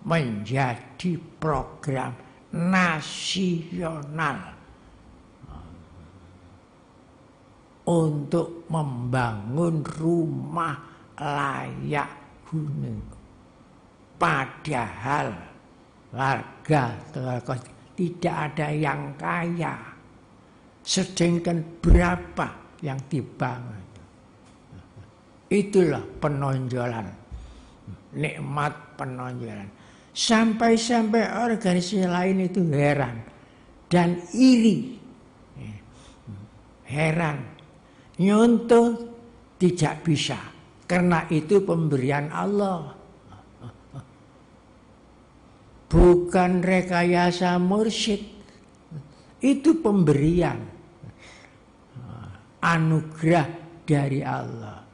menjadi program nasional untuk membangun rumah layak huni. Padahal warga tidak ada yang kaya, sedangkan berapa yang dibangun. Itulah penonjolan, nikmat penonjolan. Sampai-sampai organisasi lain itu heran dan iri, heran, nyontoh tidak bisa karena itu pemberian Allah, bukan rekayasa mursyid. Itu pemberian anugerah dari Allah.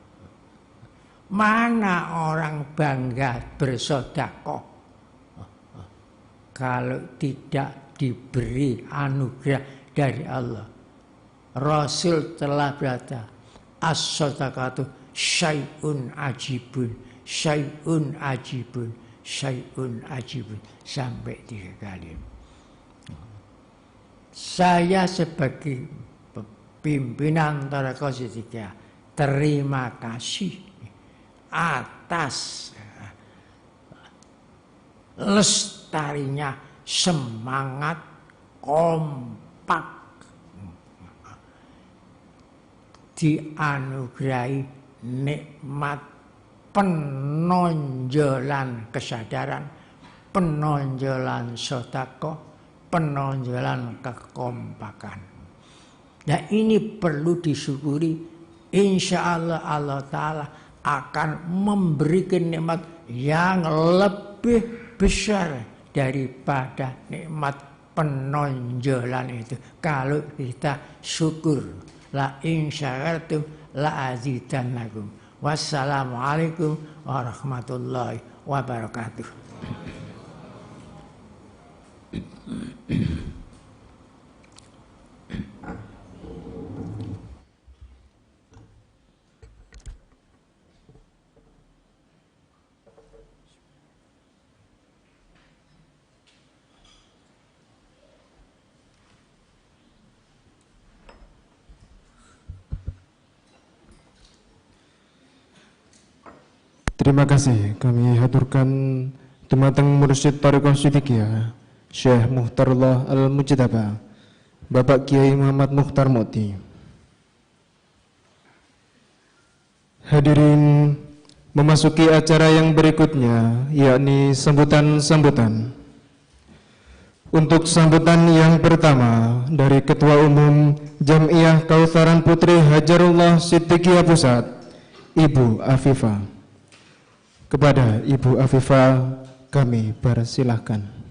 Mana orang bangga bersedekah kalau tidak diberi anugerah dari Allah? Rasul telah berkata, as-shadaqatu syai'un ajibun, syai'un ajibun, syai'un ajibun, sampai 3 kali. Saya sebagai pimpinan Thariqah Siddiqiyah terima kasih atas lestarinya semangat kompak dianugerahi nikmat penonjolan kesadaran, penonjolan sedekah, penonjolan kekompakan. Nah, ini perlu disyukuri. Insya Allah Allah Ta'ala akan memberikan nikmat yang lebih besar daripada nikmat penonjolan itu kalau kita syukur. La in syakartum la azidannakum. Wassalamualaikum warahmatullahi wabarakatuh.
Terima kasih kami haturkan dumateng Mursyid Thariqah Siddiqiyah Syekh Mukhtarullah Al-Mujtaba Bapak Kiai Muhammad Mukhtar Mukti. Hadirin, memasuki acara yang berikutnya, yakni sambutan-sambutan. Untuk sambutan yang pertama dari Ketua Umum Jam'iyah Kautsaran Putri Hajarullah Siddiqiyah Pusat, Ibu Afifah. Kepada Ibu Afifah kami persilahkan.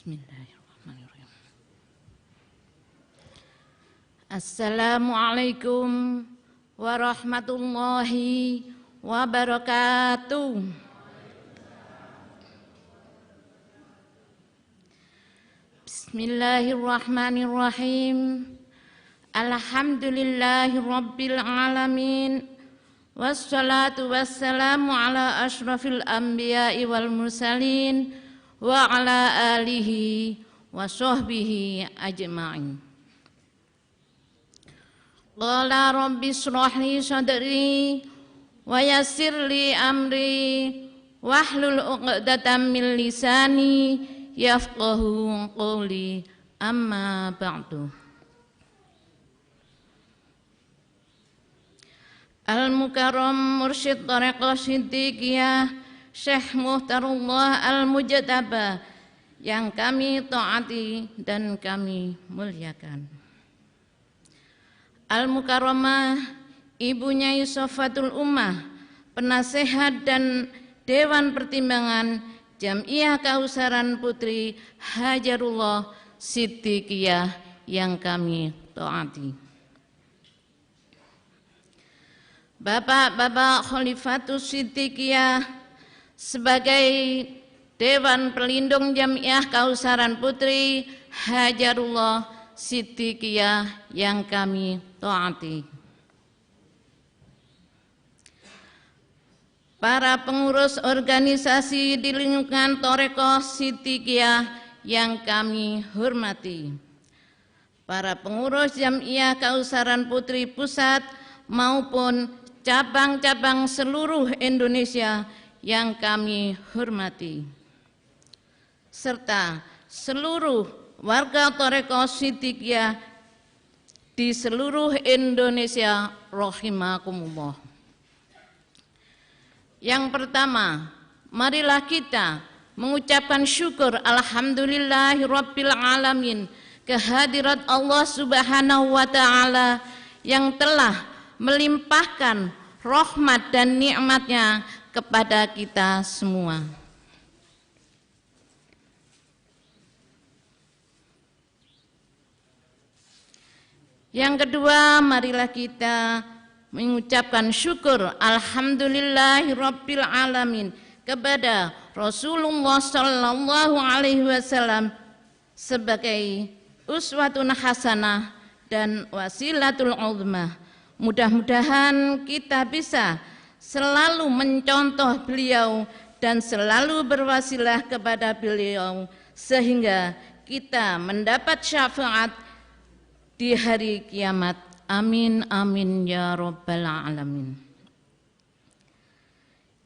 Bismillahirrahmanirrahim. Assalamualaikum warahmatullahi wabarakatuh. Bismillahirrahmanirrahim. Alhamdulillahirabbil alamin. Wassalatu wassalamu ala asyrafil anbiya'i wal mursalin wa ala alihi wa sahbihi ajma'in. Qala rabbi shrah li sadri wa yassir li amri wahlul 'uqdatam min lisani yafqahu qawli. Amma ba'du. Al-Mukarram Mursyid Thariqah Siddiqiyah Syekh Muhtarullah Al-Mujtaba yang kami taati dan kami muliakan. Al-Mukarramah ibunya Yusofatul Ummah, penasehat dan Dewan Pertimbangan Jam'iyah Kausaran Putri Hajarullah Siddiqiyah yang kami taati. Bapak-bapak Khalifatus Siddiqiyah sebagai Dewan Pelindung Jam'iyah Kausaran Putri Hajarullah Siddiqiyah yang kami taati. Para pengurus organisasi di lingkungan Thariqah Siddiqiyah yang kami hormati. Para pengurus Jam'iyah Kausaran Putri Pusat maupun cabang-cabang seluruh Indonesia yang kami hormati, serta seluruh warga Thariqah Siddiqiyah di seluruh Indonesia rahimakumullah. Yang pertama, marilah kita mengucapkan syukur alhamdulillahirabbil alamin kehadirat Allah Subhanahu wa taala yang telah melimpahkan rahmat dan nikmatnya kepada kita semua. Yang kedua, marilah kita mengucapkan syukur alhamdulillahirabbil alamin kepada Rasulullah sallallahu alaihi wasallam sebagai uswatun hasanah dan wasilatul uzmah. Mudah-mudahan kita bisa selalu mencontoh beliau dan selalu berwasilah kepada beliau sehingga kita mendapat syafaat di hari kiamat. Amin amin ya rabbal alamin.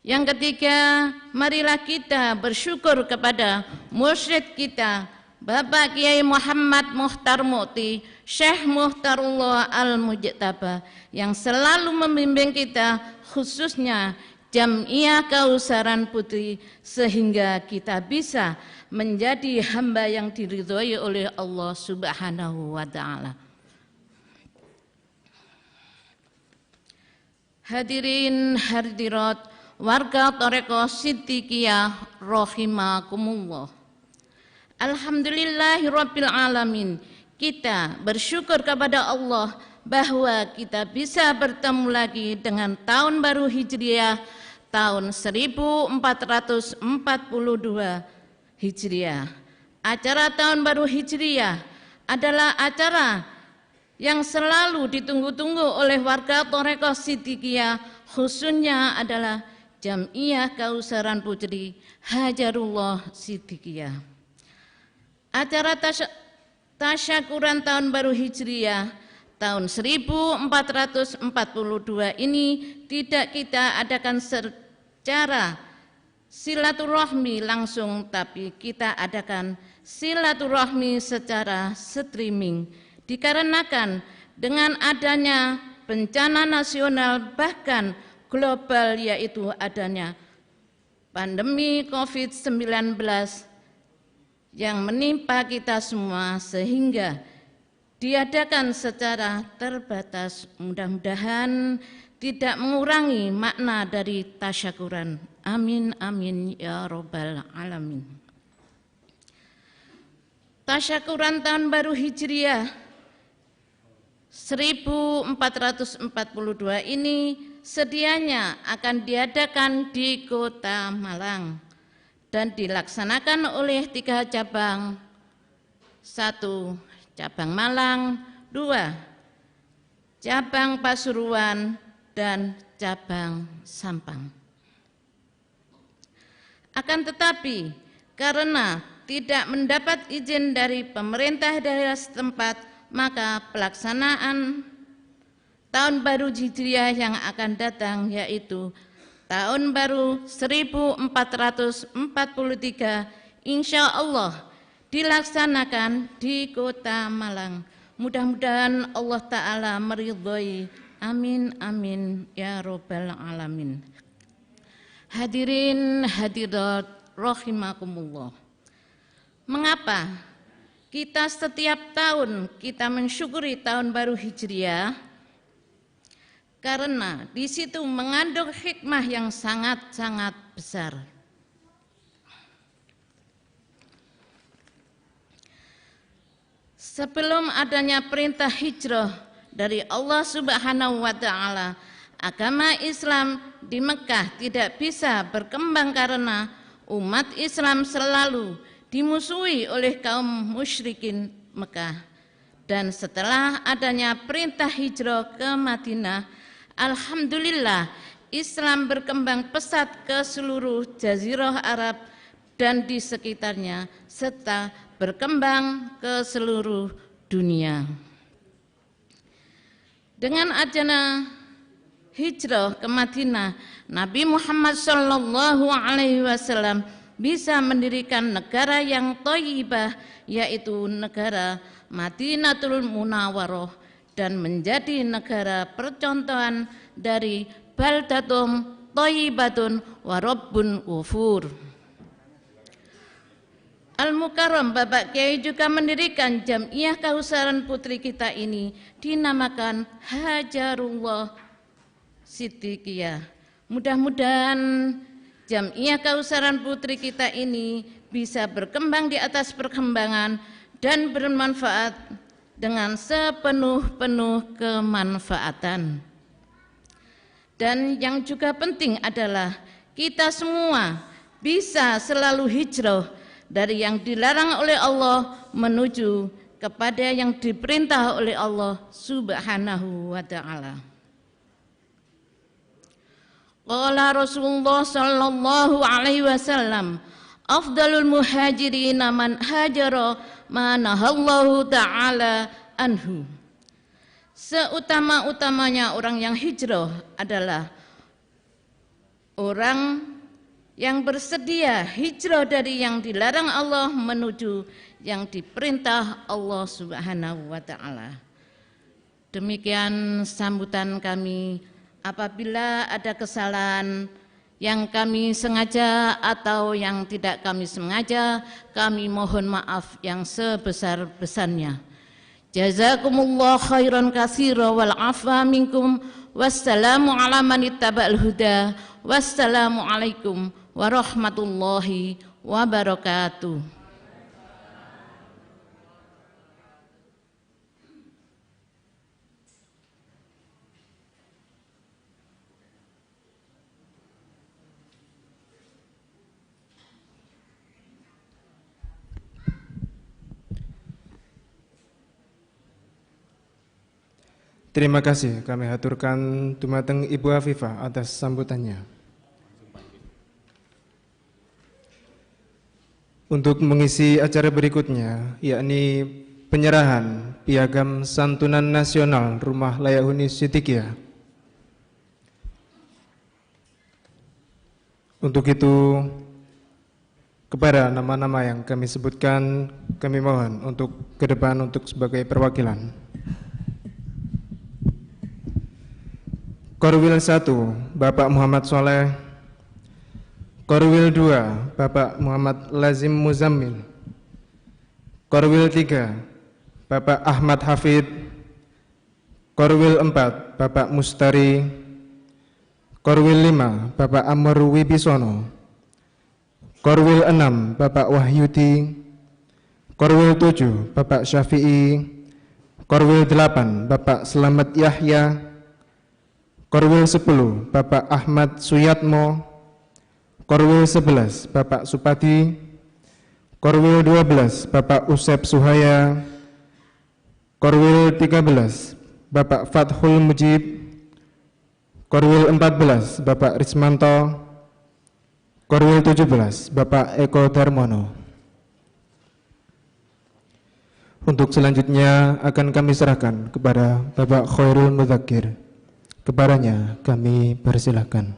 Yang ketiga, marilah kita bersyukur kepada mursyid kita Bapak Kiai Muhammad Mukhtar Mukti Syekh Muhtarullah Al-Mujtaba yang selalu membimbing kita, khususnya Jam'iyah Kausaran Putri, sehingga kita bisa menjadi hamba yang diridhoi oleh Allah Subhanahu wa taala. Hadirin hadirat warga Thariqah Siddiqiyah rahimakumullah. Alhamdulillahirabbil alamin. Kita bersyukur kepada Allah bahwa kita bisa bertemu lagi dengan tahun baru Hijriah tahun 1442 Hijriah. Acara tahun baru Hijriah adalah acara yang selalu ditunggu-tunggu oleh warga Thariqah Siddiqiyah, khususnya adalah Jam'iyah Kausaran Putri Hajarullah Siddiqiyah. Acara tasyakuran tahun baru Hijriah tahun 1442 ini tidak kita adakan secara silaturahmi langsung, tapi kita adakan silaturahmi secara streaming, dikarenakan dengan adanya bencana nasional bahkan global, yaitu adanya pandemi COVID-19 yang menimpa kita semua, sehingga diadakan secara terbatas. Mudah-mudahan tidak mengurangi makna dari tasyakuran. Amin amin ya rabbal alamin. Tasyakuran tahun baru Hijriah 1442 ini sedianya akan diadakan di Kota Malang dan dilaksanakan oleh 3 cabang, 1 cabang Malang, 2 cabang Pasuruan, dan cabang Sampang. Akan tetapi karena tidak mendapat izin dari pemerintah daerah setempat, maka pelaksanaan tahun baru Hijriah yang akan datang, yaitu tahun baru 1443 insya Allah dilaksanakan di Kota Malang. Mudah-mudahan Allah Ta'ala meridhoi. Amin, amin, ya Rabbal Alamin. Hadirin hadirat rahimakumullah. Mengapa kita setiap tahun kita mensyukuri tahun baru Hijriah? Karena di situ mengandung hikmah yang sangat-sangat besar. Sebelum adanya perintah hijrah dari Allah Subhanahu wa Ta'ala, agama Islam di Mekah tidak bisa berkembang karena umat Islam selalu dimusuhi oleh kaum musyrikin Mekah. Dan setelah adanya perintah hijrah ke Madinah, alhamdulillah Islam berkembang pesat ke seluruh Jazirah Arab dan di sekitarnya, serta berkembang ke seluruh dunia. Dengan adanya hijrah ke Madinah, Nabi Muhammad SAW bisa mendirikan negara yang thayyibah, yaitu negara Madinatul Munawwarah, dan menjadi negara percontohan dari baldatun thayyibatun wa rabbun ghafur. Al-Mukarram Bapak Kiai juga mendirikan Jam'iyah Kausaran putri kita ini dinamakan Hajarullah Siddiqiyah. Mudah-mudahan Jam'iyah Kausaran putri kita ini bisa berkembang di atas perkembangan dan bermanfaat dengan sepenuh-penuh kemanfaatan. Dan yang juga penting adalah kita semua bisa selalu hijrah dari yang dilarang oleh Allah menuju kepada yang diperintah oleh Allah Subhanahu wa Ta'ala. Qala Rasulullah sallallahu alaihi wasallam, afdalul muhajirin man hajara ma nahallahu ta'ala anhu. Seutama-utamanya orang yang hijrah adalah orang yang bersedia hijrah dari yang dilarang Allah menuju yang diperintah Allah Subhanahu wa Ta'ala. Demikian sambutan kami. Apabila ada kesalahan yang kami sengaja atau yang tidak kami sengaja, kami mohon maaf yang sebesar-besarnya. Jazakumullah khairan katsira wal afwa minkum. Wassalamu ala man ittaba'al huda. Wassalamu alaikum warahmatullahi wabarakatuh.
Terima kasih kami haturkan dumateng Ibu Afifah atas sambutannya. Untuk mengisi acara berikutnya, yakni penyerahan piagam santunan nasional Rumah Layak Huni Siddiqiyah. Untuk itu, kepada nama-nama yang kami sebutkan, kami mohon untuk ke depan untuk sebagai perwakilan. Korwil 1, Bapak Muhammad Soleh. Korwil 2, Bapak Muhammad Lazim Muzammil. Korwil 3, Bapak Ahmad Hafid. Korwil 4, Bapak Mustari. Korwil 5, Bapak Amr Wibisono. Korwil 6, Bapak Wahyudi. Korwil 7, Bapak Syafi'i. Korwil 8, Bapak Selamat Yahya. Korwil 10, Bapak Ahmad Suyatmo. Korwil 11, Bapak Supati. Korwil 12, Bapak Usep Suhaya. Korwil 13, Bapak Fathul Mujib. Korwil 14, Bapak Rismanto. Korwil 17, Bapak Eko Darmono. Untuk selanjutnya akan kami serahkan kepada Bapak Khairul Mudzakir. Kepadanya kami persilakan.